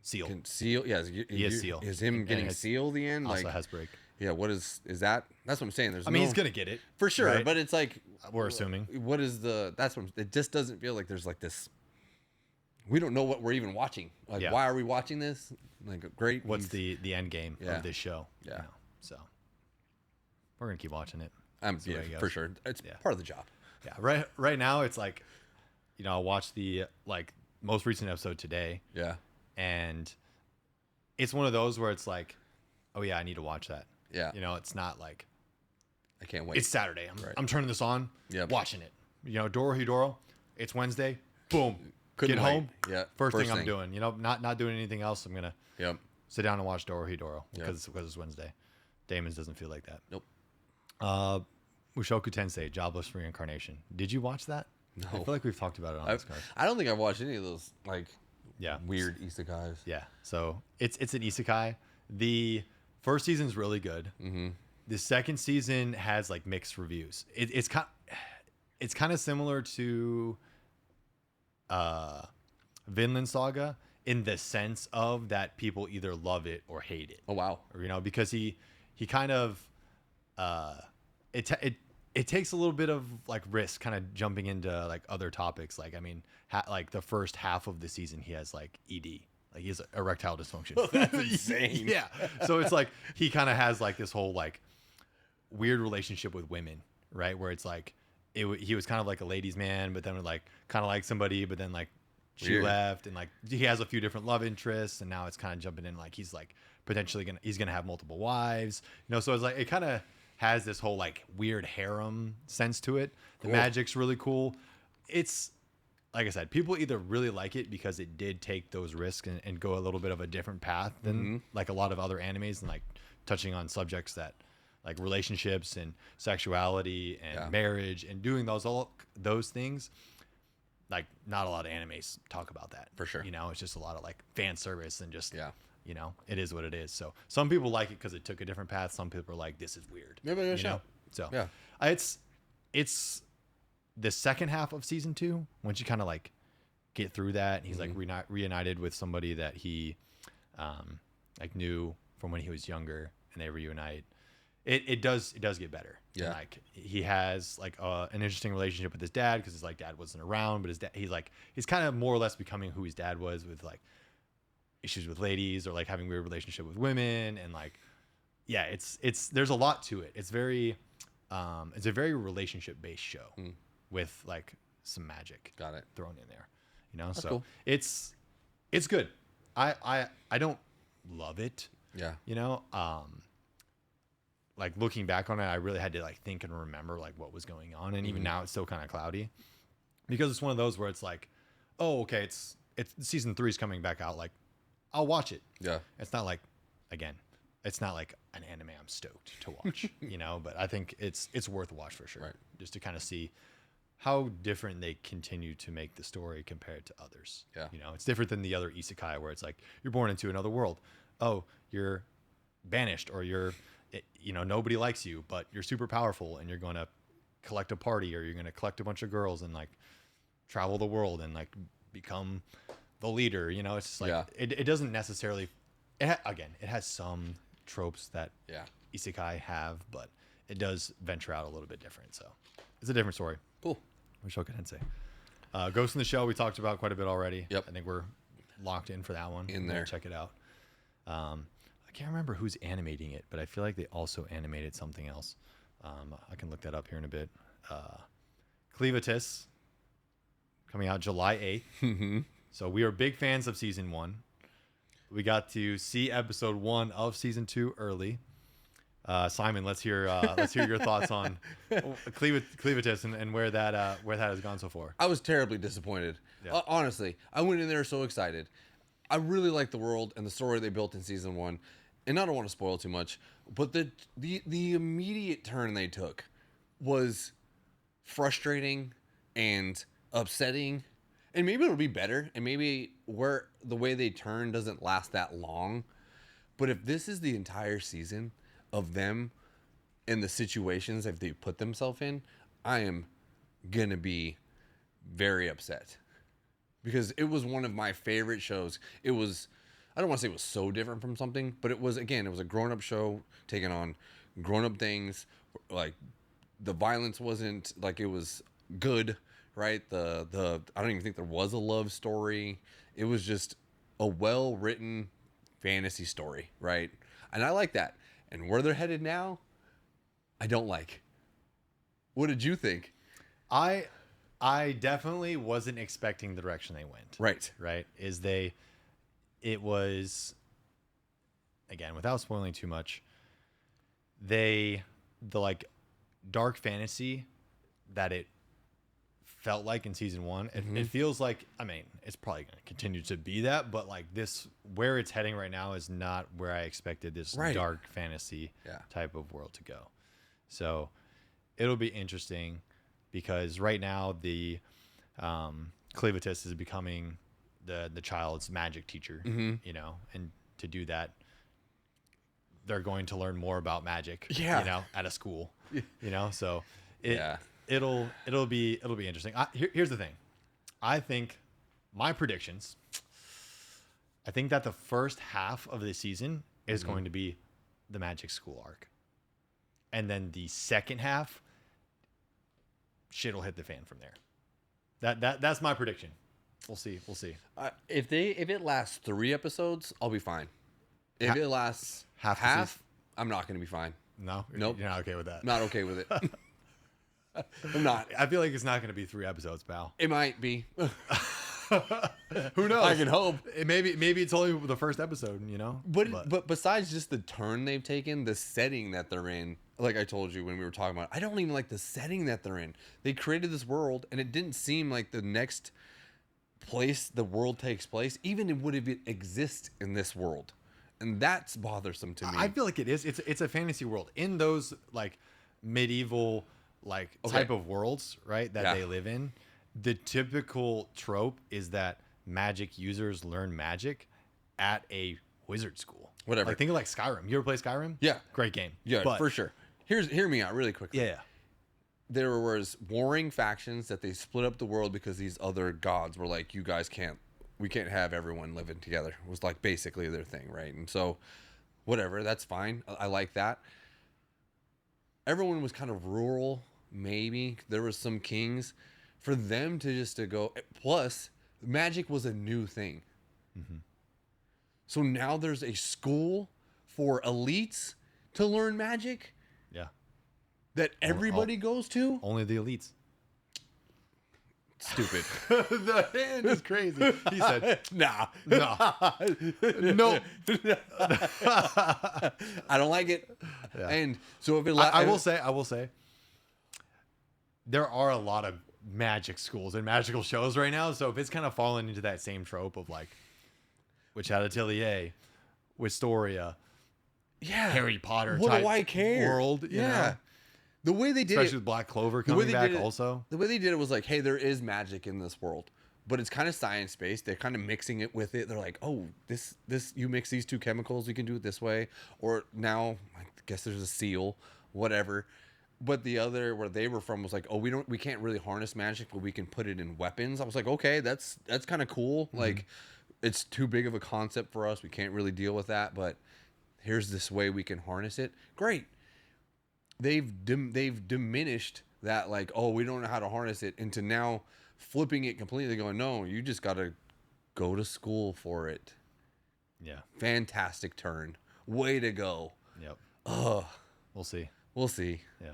Seal. Yeah, he has seal. Is him getting seal the end? Also has break. Yeah. What is that? That's what I'm saying. I mean, he's gonna get it for sure, right? But it's like we're assuming. What is that's what it just doesn't feel like there's like this. We don't know what we're even watching. Like, why are we watching this? Like, great. What's the end game of this show? Yeah. So we're gonna keep watching it. For sure. It's part of the job. Yeah. Right now, it's like, I watched the most recent episode today. Yeah. And it's one of those where it's like, oh yeah, I need to watch that. Yeah. It's not like I can't wait. It's Saturday. I'm turning this on. Yeah. Watching it. Dorohedoro. It's Wednesday. Boom. Couldn't get wait. home. Yeah. First thing I'm doing. Not doing anything else. I'm gonna sit down and watch Dorohedoro because it's Wednesday. Damon's doesn't feel like that. Nope. Mushoku Tensei, Jobless Reincarnation. Did you watch that? No. I feel like we've talked about it on this card. I don't think I've watched any of those weird isekais. Yeah. So it's an isekai. The first season's really good. The second season has like mixed reviews. It's kind of similar to Vinland Saga in the sense of that people either love it or hate it. Oh wow. Or, because he kind of it takes a little bit of like risk kind of jumping into like other topics. Like, I mean, like the first half of the season, he has like ED. Like he has erectile dysfunction. Oh, that's insane. Yeah. So it's like he kind of has like this whole like weird relationship with women, right? Where it's like he was kind of like a ladies' man, but then would like kind of like somebody, but then like she Weird. left, and like he has a few different love interests, and now it's kind of jumping in like he's like potentially he's gonna have multiple wives, So it's like it kind of has this whole like weird harem sense to it. The magic's really cool. It's like I said, people either really like it because it did take those risks and go a little bit of a different path than like a lot of other animes, and like touching on subjects that like relationships and sexuality and marriage and doing those things. Like not a lot of animes talk about that For sure. It's just a lot of like fan service and just it is what it is. So some people like it because it took a different path. Some people are like, this is weird. Maybe I'll show. So yeah, it's the second half of season 2, once you kind of like get through that, he's like reunited with somebody that he like knew from when he was younger, and they reunite. It does get better. Yeah. And like he has like an interesting relationship with his dad because his like dad wasn't around, but his dad he's kind of more or less becoming who his dad was, with like issues with ladies or like having weird relationship with women, and like it's there's a lot to it. It's a very relationship based show with like some magic thrown in there, That's so cool. it's good. I don't love it, like looking back on it, I really had to like think and remember like what was going on, and even now it's still kind of cloudy because it's one of those where it's like, oh, okay, it's season 3 is coming back out, like I'll watch it. Yeah, it's not like, again, it's not like an anime I'm stoked to watch, but I think it's worth a watch for sure, right? Just to kind of see how different they continue to make the story compared to others. Yeah, it's different than the other isekai where it's like you're born into another world. Oh, you're banished, or you're nobody likes you, but you're super powerful, and you're going to collect a party, or you're going to collect a bunch of girls and like travel the world and like become the leader. It's just like it doesn't necessarily. Again, it has some tropes that isekai have, but it does venture out a little bit different. So it's a different story. Cool. Mushoku Ghost in the Shell we talked about quite a bit already. Yep. I think we're locked in for that one. In there. Check it out. I can't remember who's animating it, but I feel like they also animated something else. I can look that up here in a bit. Cleavitis, coming out July 8th. So we are big fans of season 1. We got to see episode 1 of season 2 early. Simon, let's hear your thoughts on Cleavitis and where that has gone so far. I was terribly disappointed. Yeah. Honestly, I went in there so excited. I really like the world and the story they built in season 1, and I don't want to spoil too much, but the immediate turn they took was frustrating and upsetting. And maybe it'll be better, and maybe where the way they turn doesn't last that long. But if this is the entire season of them and the situations that they put themselves in, I am gonna be very upset. Because it was one of my favorite shows. It was, I don't want to say it was so different from something, but it was a grown-up show taking on grown-up things. Like, the violence wasn't, like, it was good, right? I don't even think there was a love story. It was just a well-written fantasy story, right? And I like that. And where they're headed now, I don't like. What did you think? I definitely wasn't expecting the direction they went. Right. It was, again, without spoiling too much, the like dark fantasy that it felt like in season 1, it feels like, I mean, it's probably going to continue to be that, but like this, where it's heading right now is not where I expected this dark fantasy type of world to go. So it'll be interesting. Because right now the Cleavitis is becoming the child's magic teacher, and to do that they're going to learn more about magic. Yeah. You know, at a school. You know, so Yeah. it'll be interesting. Here's the thing. I think my predictions. I think that the first half of the season is going to be the magic school arc, and then the second half, shit'll hit the fan from there. That's my prediction. We'll see. If it lasts 3 episodes, I'll be fine. If it lasts half the half, season? I'm not going to be fine. No, Nope. You're not okay with that. Not okay with it. I'm not. I feel like it's not going to be 3 episodes, pal. It might be. Who knows? I can hope. Maybe it's only the first episode, you know. But besides just the turn they've taken, the setting that they're in, like I told you when we were talking about, I don't even like the setting that they're in. They created this world, and it didn't seem like the next place the world takes place, even it would exist in this world, and that's bothersome to me. I feel like it is. It's a fantasy world in those like medieval type of worlds, right? That they live in. The typical trope is that magic users learn magic at a wizard school. Whatever. Like think of like Skyrim. You ever play Skyrim? Yeah. Great game. Yeah, but, for sure. Hear me out really quickly. Yeah. There was warring factions that they split up the world because these other gods were like, you guys we can't have everyone living together. It was like basically their thing, right? And so whatever, that's fine. I like that. Everyone was kind of rural, maybe. There was some kings. For them to go, plus magic was a new thing. Mm-hmm. So now there's a school for elites to learn magic. Yeah. That everybody goes to. Only the elites. Stupid. The hand is crazy. He said, nah. no. I don't like it. Yeah. And so if it I will say, there are a lot of magic schools and magical shows right now. So if it's kind of falling into that same trope of like, which had Atelier, Wistoria, Harry Potter what type do I care? World, you know? The way they did especially with Black Clover coming back also. The way they did it was like, hey, there is magic in this world, but it's kind of science based. They're kind of mixing it with it. They're like, oh, this you mix these 2 chemicals, you can do it this way. Or now I guess there's a seal, whatever. But the other where they were from was like, oh, we can't really harness magic, but we can put it in weapons. I was like, okay, that's kind of cool. Mm-hmm. Like, it's too big of a concept for us. We can't really deal with that. But here's this way we can harness it. Great. They've diminished that, like, oh, we don't know how to harness it, into now flipping it completely, going, no, you just got to go to school for it. Yeah. Fantastic turn. Way to go. Yep. Ugh. We'll see. We'll see. Yeah.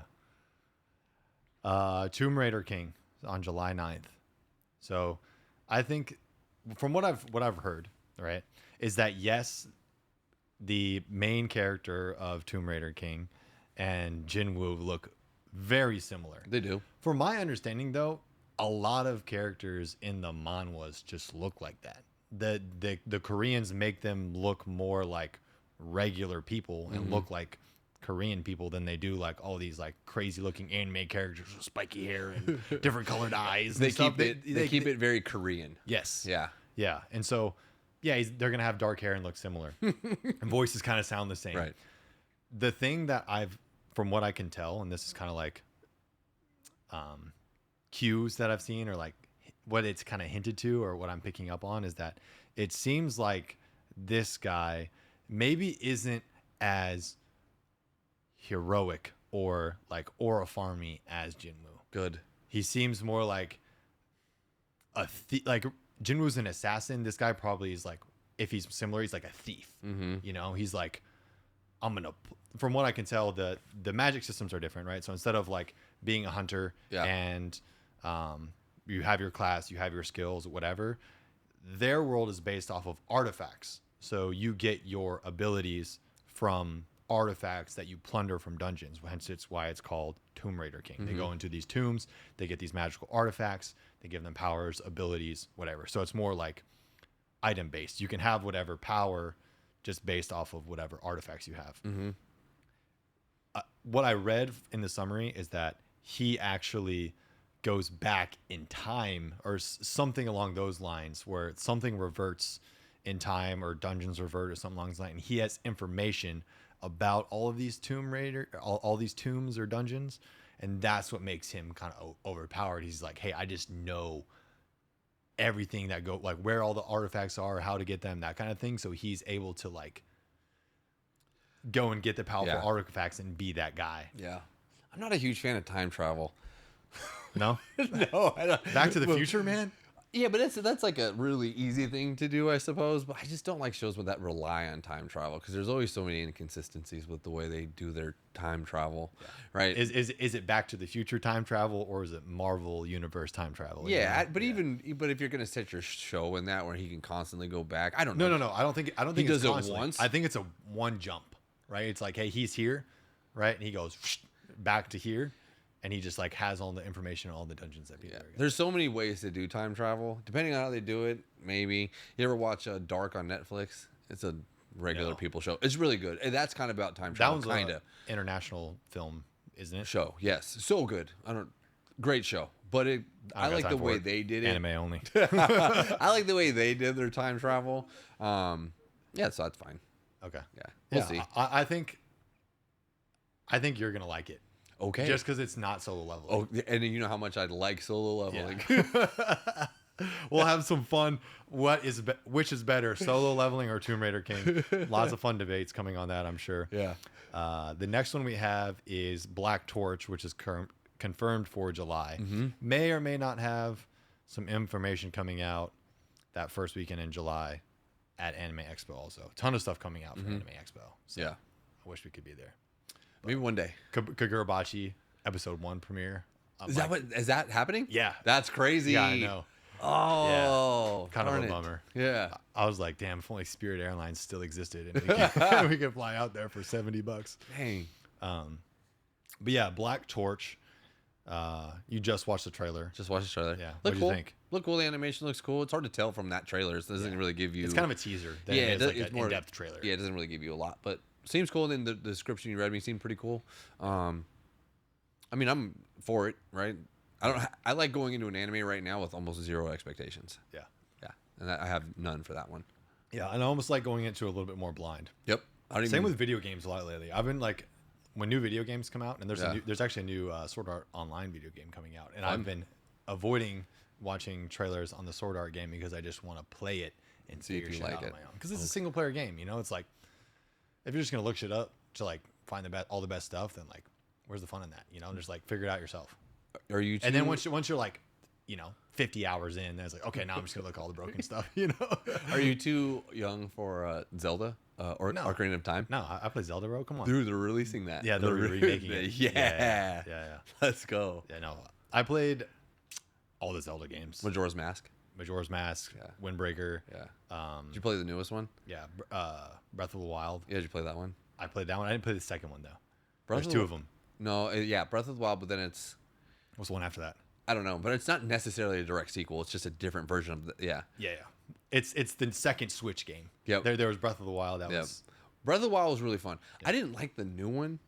Tomb Raider King on July 9th. So I think from what I've heard, right, is that yes, the main character of Tomb Raider King and Jinwoo look very similar. They do. From my understanding though, a lot of characters in the manhwas just look like that. The Koreans make them look more like regular people and look like Korean people than they do like all these like crazy looking anime characters with spiky hair and different colored eyes. They keep it very Korean. Yes. Yeah. And so, they're gonna have dark hair and look similar, and voices kind of sound the same. Right. The thing that from what I can tell, and this is kind of like, cues that I've seen or like what it's kind of hinted to or what I'm picking up on is that it seems like this guy maybe isn't as heroic or like aura farmy as Jinwoo. Good. He seems more like like Jinwoo's an assassin. This guy probably is like, if he's similar, he's like a thief. Mm-hmm. You know, he's like, from what I can tell, the magic systems are different, right? So instead of like being a hunter and you have your class, you have your skills, whatever, their world is based off of artifacts. So you get your abilities from artifacts that you plunder from dungeons. Hence, it's why it's called Tomb Raider King. Mm-hmm. They go into these tombs, they get these magical artifacts, they give them powers, abilities, whatever. So it's more like item based. You can have whatever power just based off of whatever artifacts you have. Mm-hmm. What I read in the summary is that he actually goes back in time or something along those lines, where something reverts in time or dungeons revert or something along those lines. And he has information about all of these all these tombs or dungeons, and that's what makes him kind of overpowered. He's like, hey, I just know everything that like where all the artifacts are, how to get them, that kind of thing. So he's able to like go and get the powerful artifacts and be that guy. Yeah. I'm not a huge fan of time travel. No? No, I don't. Back to the Future, man? Yeah, but that's like a really easy thing to do, I suppose. But I just don't like shows that rely on time travel because there's always so many inconsistencies with the way they do their time travel, right? Is it Back to the Future time travel, or is it Marvel Universe time travel? Yeah, but if you're gonna set your show in that where he can constantly go back, I don't know. No. I don't think he it's does it constantly. once. I think it's a one jump, right? It's like, hey, he's here, right? And he goes back to here. And he just like has all the information on all the dungeons that people are getting. There's so many ways to do time travel. Depending on how they do it, maybe. You ever watch Dark on Netflix? It's a regular people show. It's really good. And that's kind of about time travel. That one's an international film, isn't it? Show, yes. So good. Great show. But I like the way they did it. Anime only. I like the way they did their time travel. So that's fine. Okay. Yeah. We'll see. I think you're gonna like it. Okay. Just because it's not solo leveling. Oh, and you know how much I like solo leveling. Yeah. We'll have some fun. Which is better, solo leveling or Tomb Raider King? Lots of fun debates coming on that, I'm sure. Yeah. The next one we have is Black Torch, which is confirmed for July. Mm-hmm. May or may not have some information coming out that first weekend in July at Anime Expo also. Ton of stuff coming out for Anime Expo. So Yeah. I wish we could be there. Maybe one day. Kagurabachi episode 1 premiere. Is that happening? Yeah. That's crazy. Yeah, I know. Oh, Kind of a bummer. Yeah. I was like, damn, if only Spirit Airlines still existed and we could fly out there for $70. Dang. But yeah, Black Torch. You just watched the trailer. Just watch the trailer. Yeah. Look What do cool. you think? Look cool. The animation looks cool. It's hard to tell from that trailer. It doesn't really give you. It's kind of a teaser. It's like an in-depth trailer. Yeah, it doesn't really give you a lot, but seems cool. And the description you read me seemed pretty cool. I mean, I'm for it, right? I like going into an anime right now with almost zero expectations. Yeah. Yeah, and I have none for that one. Yeah, and I almost like going into a little bit more blind. Yep. Same with video games a lot lately. I've been like, when new video games come out, and there's actually a new Sword Art Online video game coming out, and I've been avoiding watching trailers on the Sword Art game because I just want to play it and see if figure you shit like out it. on my own. Because it's a single player game, you know. It's like if you're just gonna look shit up to like find all the best stuff, then like where's the fun in that? You know, just like figure it out yourself. Are you? And then once you're like, 50 hours in, then it's like, okay, now I'm just gonna look at all the broken stuff. You know. Are you too young for Zelda or Ocarina of Time? No, I play Zelda, bro. Come on. Dude, they're releasing that. Yeah, they're remaking it. Yeah. Let's go. Yeah, no, I played all the Zelda games. Majora's Mask. Windbreaker. Yeah. Did you play the newest one? Yeah, Breath of the Wild. Yeah, did you play that one? I played that one. I didn't play the second one though. There's two of them. No, Breath of the Wild, but then it's. What's the one after that? I don't know, but it's not necessarily a direct sequel. It's just a different version of Yeah. It's the second Switch game. Yep. There was Breath of the Wild. That was. Breath of the Wild was really fun. Yeah. I didn't like the new one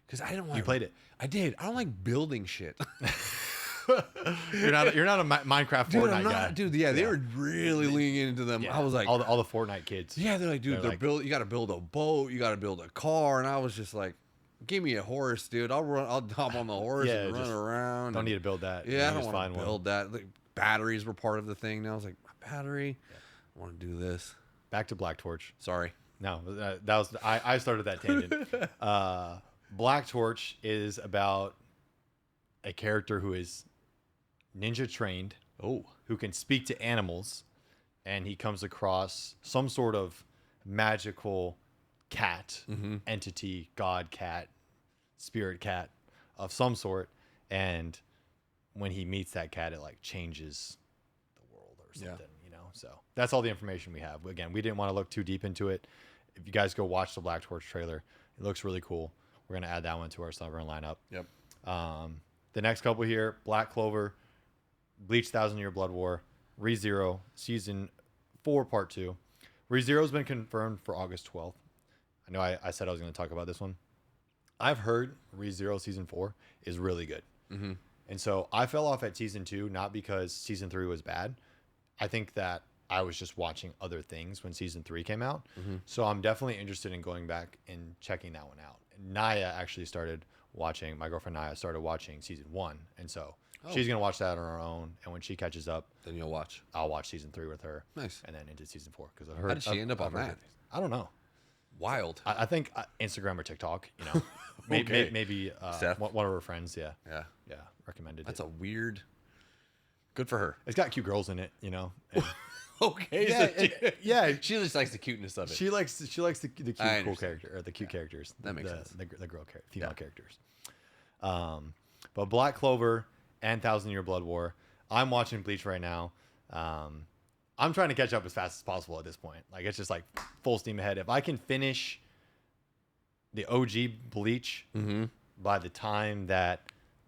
because I didn't want. You played it. I did. I don't like building shit. You're not a Minecraft Fortnite guy. Dude, yeah, they were really leaning into them. Yeah. I was like, all the Fortnite kids. Yeah, they're like, dude, you got to build a boat, you got to build a car, and I was just like, give me a horse, dude. I'll hop on the horse and run around. Don't need to build that. Yeah, I don't want to build that. Like, batteries were part of the thing. Now I was like, my battery. Yeah. I want to do this. Back to Black Torch. Sorry. No, that was I started that tangent. Black Torch is about a character who is ninja trained, who can speak to animals, and he comes across some sort of magical cat entity, god cat, spirit cat of some sort, and when he meets that cat, it like changes the world or something, so that's all the information we have. Again, we didn't want to look too deep into it. If you guys go watch the Black Torch trailer, it looks really cool. We're gonna add that one to our Sovereign lineup. Yep. The next couple here: Black Clover, Bleach 1,000 Year Blood War, ReZero Season 4 Part 2. ReZero has been confirmed for August 12th. I know I said I was going to talk about this one. I've heard ReZero Season 4 is really good. And so I fell off at Season 2, not because Season 3 was bad. I think that I was just watching other things when season 3 came out. So I'm definitely interested in going back and checking that one out. And Naya actually started watching, my girlfriend Naya started watching season 1. And so she's going to watch that on her own. And when she catches up, Then you'll watch. I'll watch season 3 with her. Nice. And then into season 4. Because How did she end up on that? I don't know. Wild. I think Instagram or TikTok, you know, maybe one of her friends. Yeah. Recommended That's it. a weird. Good for her. It's got cute girls in it, you know. And Okay. yeah, She just likes the cuteness of it. she likes the cute cool understand. character or the cute characters. That makes sense. The girl female characters. But Black Clover and Thousand Year Blood War. I'm watching Bleach right now. I'm trying to catch up as fast as possible at this point. Like it's just like full steam ahead. If I can finish the OG Bleach by the time that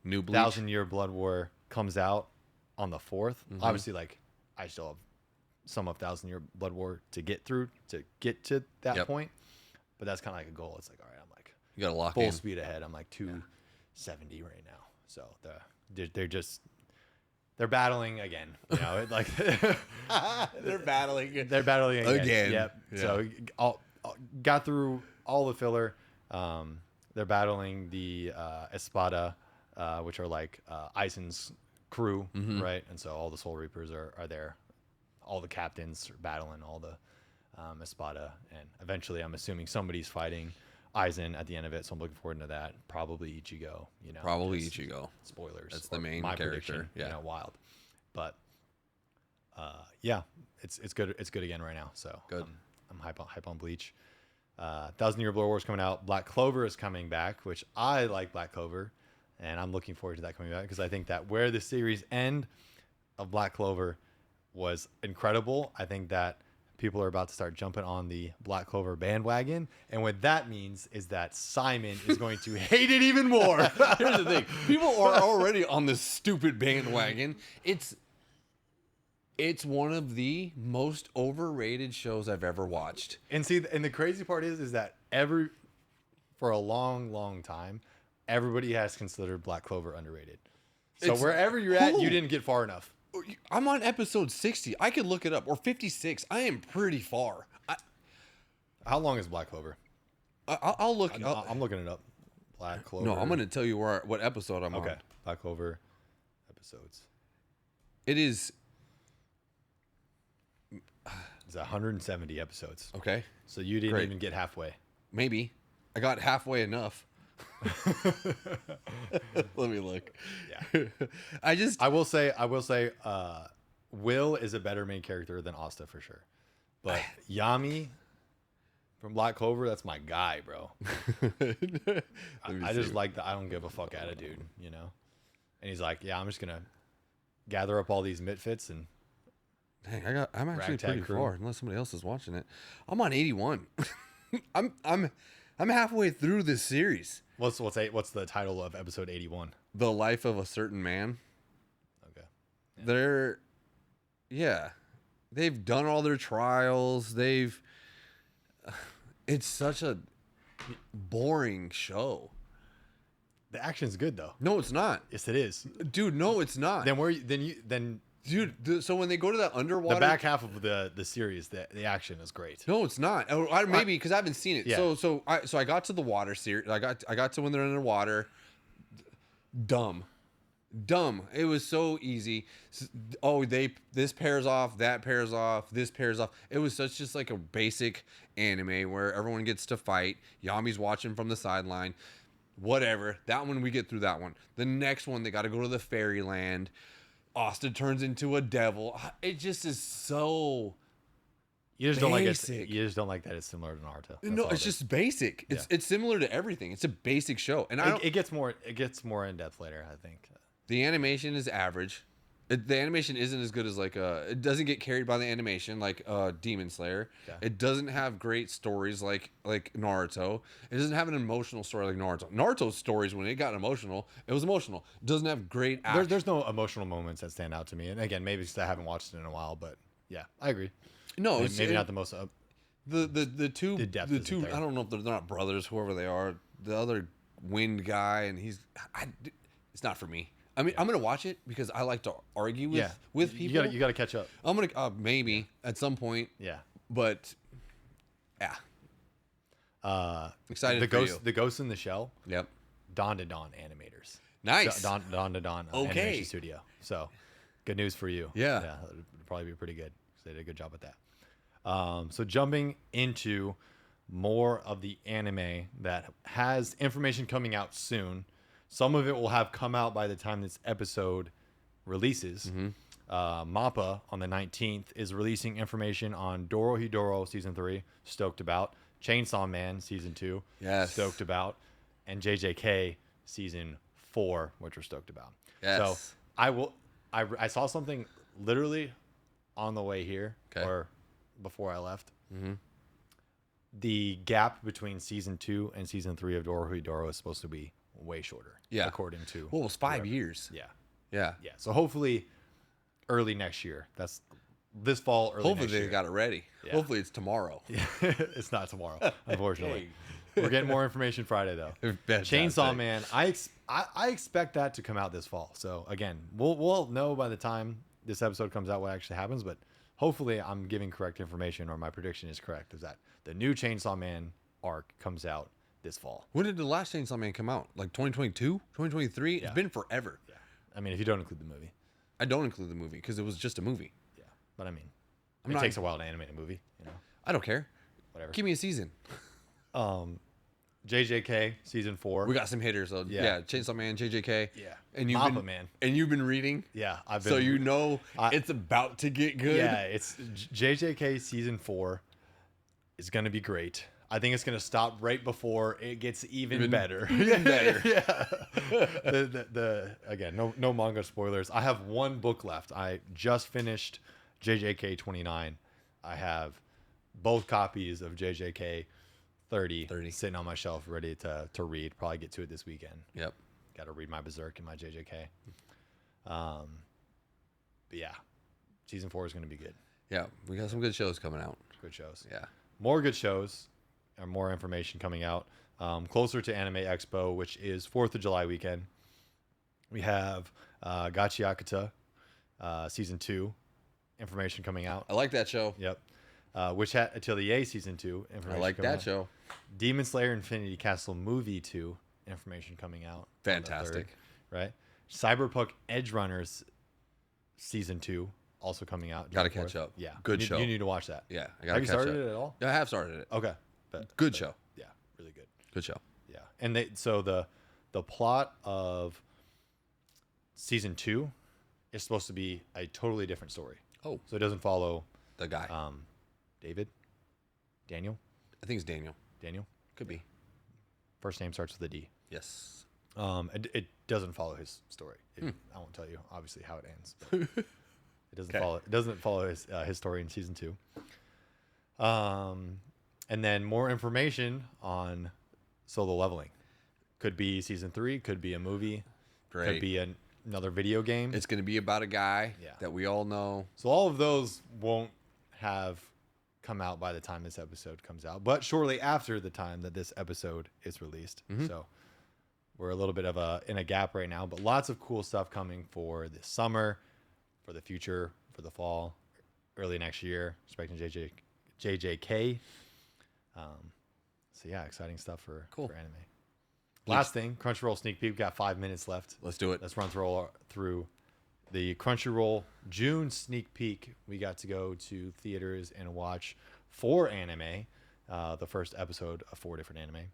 New Bleach. Thousand Year Blood War comes out on the 4th, obviously like I still have some of Thousand Year Blood War to get through to get to that point. But that's kind of like a goal. It's like, all right, I'm like You got to lock full in. speed ahead. I'm like 270 right now. So they're battling again. You know, like They're battling. they're battling again. Yep. Yeah. So got through all the filler. They're battling the Espada, which are like Aizen's crew, right? And so all the Soul Reapers are there. All the captains are battling all the Espada, and eventually, I'm assuming somebody's fighting Aizen at the end of it. So I'm looking forward to that. Probably Ichigo. You know, Probably just Ichigo. Spoilers. That's the or main my character. prediction, Yeah. You know, wild. But yeah, it's good. It's good again right now. So Good. I'm hype on Bleach. Thousand Year Blood War is coming out. Black Clover is coming back, which I like Black Clover, and I'm looking forward to that coming back because I think that where the series end of Black Clover was incredible. I think that people are about to start jumping on the Black Clover bandwagon, and what that means is that Simon is going to hate it even more. Here's the thing: people are already on this stupid bandwagon. It's one of the most overrated shows I've ever watched. And see, and the crazy part is that for a long time, everybody has considered Black Clover underrated. So wherever you're at, you didn't get far enough. I'm on episode 60. I could look it up, or 56. I am pretty far. How long is Black Clover? I'll look. I'm looking it up. Black Clover. No, I'm going to tell you what episode I'm on. Okay, Black Clover episodes. It is. It's 170 episodes. Okay. So you didn't Great. even get halfway. Maybe. I got halfway enough. Let me look. Yeah. I will say, Will is a better main character than Asta for sure. But Yami from Black Clover, that's my guy, bro. I just like the I don't give a fuck attitude, you know? And he's like, yeah, I'm just going to gather up all these misfits and Dang, I'm actually Ragtag pretty crew. far, unless somebody else is watching it. I'm on 81. I'm halfway through this series. what's the title of episode 81? The Life of a Certain Man. Okay. They've done all their trials. It's such a boring show. The action's good though. No, it's not. Yes, it is. Dude, no, it's not. Then Dude, so when they go to that underwater, the back half of the series, the action is great. no, it's not. Maybe because I haven't seen it. Yeah. So I got to the water series. I got to when they're underwater. Dumb. It was so easy. Oh, this pairs off, that pairs off, this pairs off. It was such just like a basic anime where everyone gets to fight. Yami's watching from the sideline. Whatever. That one, we get through that one. The next one, they got to go to the fairyland. Austin turns into a devil. It just is so. You just don't like it. Basic. You just don't like that it's similar to Naruto. That's No, all it's it is. just basic. It's similar to everything. It's a basic show, and It gets more in depth later, I think. the animation is average. The animation isn't as good as it doesn't get carried by the animation like Demon Slayer. Okay. It doesn't have great stories like Naruto. It doesn't have an emotional story like Naruto. Naruto's stories, when it got emotional, it was emotional. It doesn't have great action. There's no emotional moments that stand out to me, and again, maybe because I haven't watched it in a while, but yeah, I agree. No, Maybe not the most. The two depth isn't there. I don't know if they're not brothers, whoever they are. The other wind guy, and it's not for me. I mean, I'm gonna watch it because I like to argue with people. You gotta catch up. I'm gonna maybe at some point, Yeah. but yeah, excited for you. The Ghost in the Shell. Yep. Dawn to Dawn animators. Nice. Dawn to Dawn animation studio. So, good news for you. Yeah. It'll probably be pretty good. They did a good job with that. So jumping into more of the anime that has information coming out soon. Some of it will have come out by the time this episode releases. MAPPA on the 19th is releasing information on Dorohedoro Season 3, stoked about. Chainsaw Man Season 2, Yes. stoked about. And JJK Season 4, which we're stoked about. Yes. So I saw something literally on the way here or before I left. The gap between Season 2 and Season 3 of Dorohedoro is supposed to be way shorter. Yeah. According to... Well, it was 5 years. Yeah. Yeah. Yeah. So hopefully early next year. That's this fall, early Hopefully next they year. got it ready. Yeah. Hopefully it's tomorrow. It's not tomorrow, unfortunately. We're getting more information Friday, though. Fantastic. Chainsaw Man. I expect that to come out this fall. So, again, we'll know by the time this episode comes out what actually happens. But hopefully I'm giving correct information, or my prediction is correct, is that the new Chainsaw Man arc comes out this fall. When did the last Chainsaw Man come out? Like 2022? 2023? Yeah. It's been forever. Yeah. I mean, if you don't include the movie. I don't include the movie because it was just a movie. Yeah. But, I mean, I'm it not- takes a while to animate a movie, you know. I don't care. Whatever. Give me a season. JJK Season 4. We got some hitters. So yeah. Chainsaw Man, JJK. Yeah. And you've MAPPA, been, man. And you've been reading. Yeah. I've been... So you know it's about to get good. Yeah, it's JJK Season 4 is going to be great. I think it's going to stop right before it gets even better. Even better. Yeah. Again, no manga spoilers. I have one book left. I just finished JJK 29. I have both copies of JJK 30 sitting on my shelf ready to read. Probably get to it this weekend. Yep. Got to read my Berserk and my JJK. But yeah, Season 4 is going to be good. Yeah. We got some good shows coming out. Good shows. Yeah. More good shows and more information coming out. Closer to Anime Expo, which is 4th of July weekend. We have Gachiakata Season 2 information coming out. I like that show. Yep. Witch Hat Atelier Season 2 information I like coming that out. show. Demon Slayer Infinity Castle Movie 2 information coming out. Fantastic. Right? Cyberpunk Edge Runners Season 2 also coming out. Got to June catch 4th. up. Yeah. Good you show. You need to watch that. Yeah. I got to Have you catch started up. it at all? Yeah, I have started it. Okay. Good show. Yeah. Really good. Good show. Yeah, and the plot of Season 2 is supposed to be a totally different story. Oh, So it doesn't follow the guy. Daniel. I think it's Daniel. Daniel. Could be. First name starts with a D. Yes. It doesn't follow his story. I won't tell you obviously how it ends. But it doesn't follow. It doesn't follow his story in Season 2. And then more information on Solo Leveling. Could be Season 3. Could be a movie. Great. Could be another video game. It's going to be about a guy Yeah. that we all know. So all of those won't have come out by the time this episode comes out, but shortly after the time that this episode is released. So we're a little bit in a gap right now, but lots of cool stuff coming for this summer, for the future, for the fall, early next year. Expecting JJK. So yeah, exciting stuff for anime. Last thing, Crunchyroll sneak peek. We've got 5 minutes left. Let's do it. Let's run through the Crunchyroll June sneak peek. We got to go to theaters and watch 4 anime. The first episode of 4 different anime.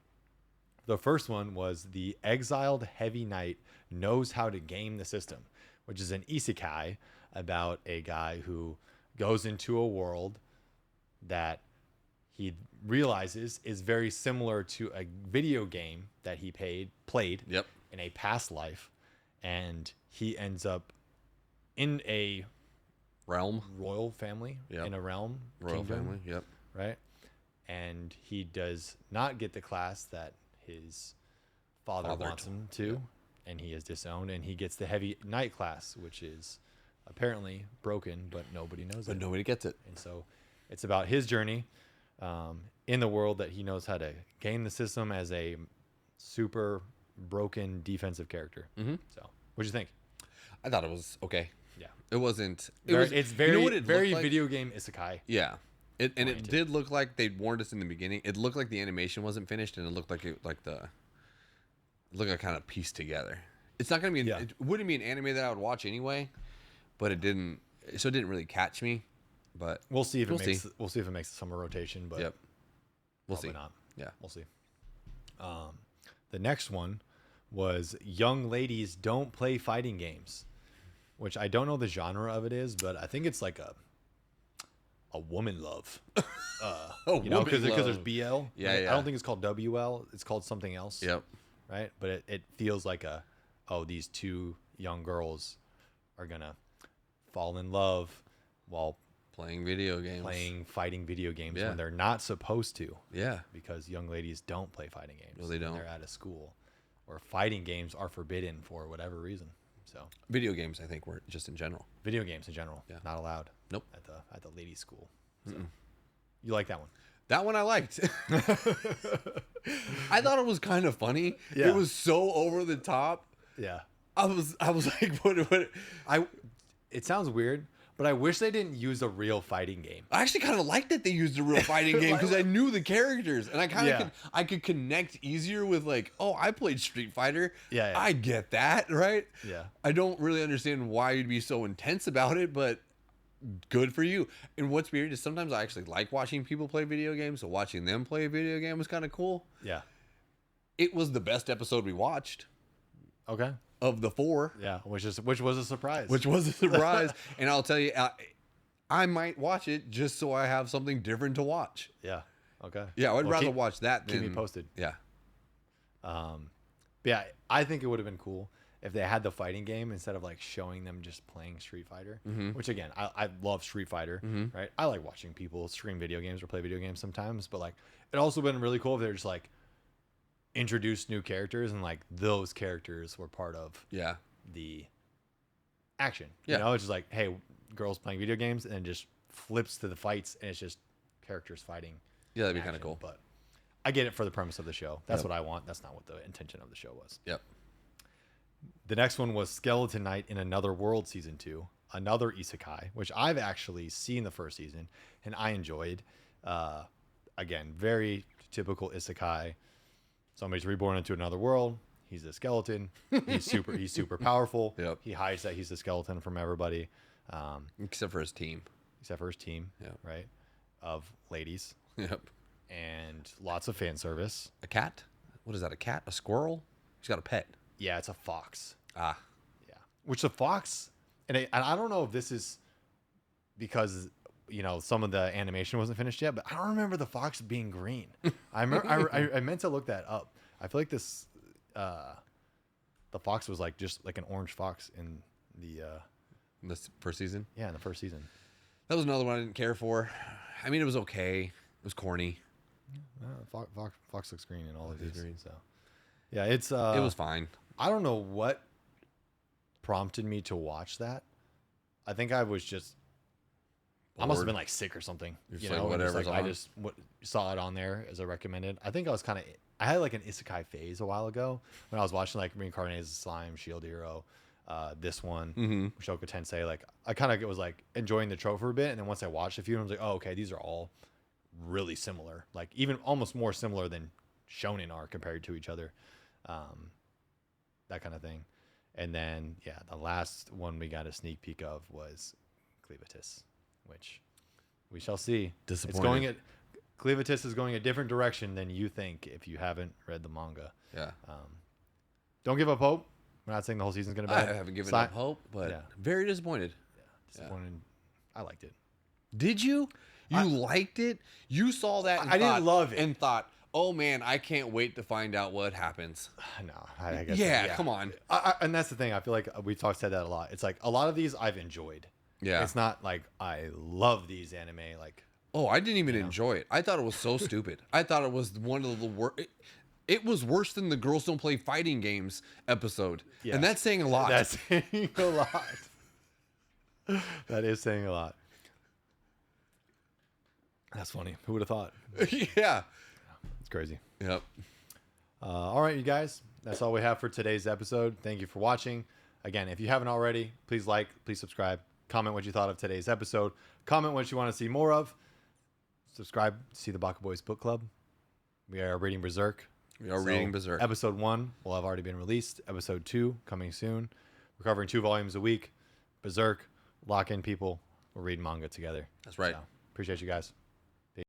The first one was The Exiled Heavy Knight Knows How to Game the System, which is an isekai about a guy who goes into a world that he realizes is very similar to a video game that he played Yep. in a past life, and he ends up in a Realm. royal family, Yep. in a realm, Royal kingdom, family. Yep. right? And he does not get the class that his father wants him to, and he is disowned, and he gets the heavy knight class, which is apparently broken, but nobody knows But it. nobody gets it. And so it's about his journey in the world that he knows how to game the system as a super broken defensive character. So, what'd you think? I thought it was okay. Yeah. It wasn't. It's very, you know what it very looked like? video game isekai. Yeah. It oriented. did look like they warned us in the beginning. It looked like the animation wasn't finished, and it looked like it looked like kind of pieced together. It's not gonna be. Yeah. It wouldn't be an anime that I would watch anyway, but it didn't. So it didn't really catch me. But We'll see if it makes. We'll see if it makes the summer rotation. But Yep. We'll probably see. not. Yeah. We'll see. The next one was Young Ladies Don't Play Fighting Games, which I don't know the genre of it is, but I think it's like a woman love. You know, because there's BL. Yeah, right? yeah. I don't think it's called WL. It's called something else. Yep. Right. But it feels like these two young girls are gonna fall in love while Playing video games. playing fighting video games Yeah. when they're not supposed to. Yeah. Because young ladies don't play fighting games. No, they when don't. They're at a school, or fighting games are forbidden for whatever reason. So Video games, I think, were just in general. video games in general, Yeah. not allowed. Nope. At the ladies' school. So. You like that one? That one I liked. I thought it was kind of funny. Yeah. It was so over the top. Yeah. I was like, what? It sounds weird, but I wish they didn't use a real fighting game. I actually kind of liked that they used a real fighting game because I knew the characters and I kind of Yeah. could connect easier with like, oh, I played Street Fighter. Yeah, yeah. I get that, right? Yeah. I don't really understand why you'd be so intense about it, but good for you. And what's weird is sometimes I actually like watching people play video games, so watching them play a video game was kind of cool. Yeah. It was the best episode we watched Okay. of the 4. Yeah, which was a surprise. Which was a surprise. And I'll tell you, I might watch it just so I have something different to watch. Yeah. Okay. Yeah, I'd Well, rather watch that keep than me posted. Yeah. But yeah, I think it would have been cool if they had the fighting game instead of like showing them just playing Street Fighter. Which again, I love Street Fighter. Right? I like watching people stream video games or play video games sometimes, but like it also been really cool if they're just like introduced new characters and like those characters were part of Yeah. the action. Yeah. You know, it's just like, hey, girls playing video games, and it just flips to the fights and it's just characters fighting. Yeah, that'd be kind of action. cool. But I get it for the premise of the show. That's Yep. what I want. That's not what the intention of the show was. Yep. The next one was Skeleton Knight in Another World Season 2, another isekai, which I've actually seen the first season and I enjoyed. Again, very typical isekai. Somebody's reborn into another world. He's a skeleton. He's super powerful. Yep. He hides that he's a skeleton from everybody, Except for his team. except for his team, Yep. right? Of ladies Yep. and lots of fan service. A cat? What is that? A cat? A squirrel? He's got a pet. Yeah, it's a fox. Ah. Yeah, which the fox, and I don't know if this is because you know some of the animation wasn't finished yet, but I don't remember the fox being green. I remember I meant to look that up. I feel like this the fox was like just like an orange fox in the In this first season? in the first season. That was another one I didn't care for. I mean, it was okay. It was corny. Fox looks green in all of Fox is these. green. So yeah, it's It was fine. I don't know what prompted me to watch that. I think I was just I must have Bored. been like sick or something. You're You just know, like, and just, whatever's like, I on. just saw it on there as I recommended. I think I was kind of I had like an isekai phase a while ago when I was watching like Reincarnated Slime, Shield Hero, this one, Mushoku Tensei. Like I kind of was like enjoying the trope for a bit, and then once I watched a few, I was like, oh, okay, these are all really similar. Like even almost more similar than shonen are compared to each other. That kind of thing. And then yeah, the last one we got a sneak peek of was Cleavitis, which we shall see. Disappointed. Cleavitis is going a different direction than you think if you haven't read the manga. Yeah. Don't give up hope. We're not saying the whole season's gonna be I bad. haven't given Si- up hope, but Yeah. very disappointed. Disappointed. I liked it. Did you? You liked it? You saw that and I didn't thought- love it. And thought, oh man, I can't wait to find out what happens. No, I guess. Yeah, come on. And that's the thing. I feel like we've said that a lot. It's like a lot of these I've enjoyed. Yeah. It's not like I love these anime. Like Oh, I didn't even enjoy it. I thought it was so stupid. I thought it was one of the worst. It was worse than the Girls Don't Play Fighting Games episode. Yeah. And that's saying a lot. that's saying a lot. That is saying a lot. That's funny. Who would have thought? Yeah. It's crazy. Yep. All right, you guys. That's all we have for today's episode. Thank you for watching. again, if you haven't already, please like, please subscribe, comment what you thought of today's episode, comment what you want to see more of, subscribe to see the Baka Boys Book Club. We are reading Berserk. We are reading Berserk. Episode 1 will have already been released. Episode 2 coming soon. We're covering 2 volumes a week. Berserk, lock in, people. We're reading manga together. That's right. So, appreciate you guys.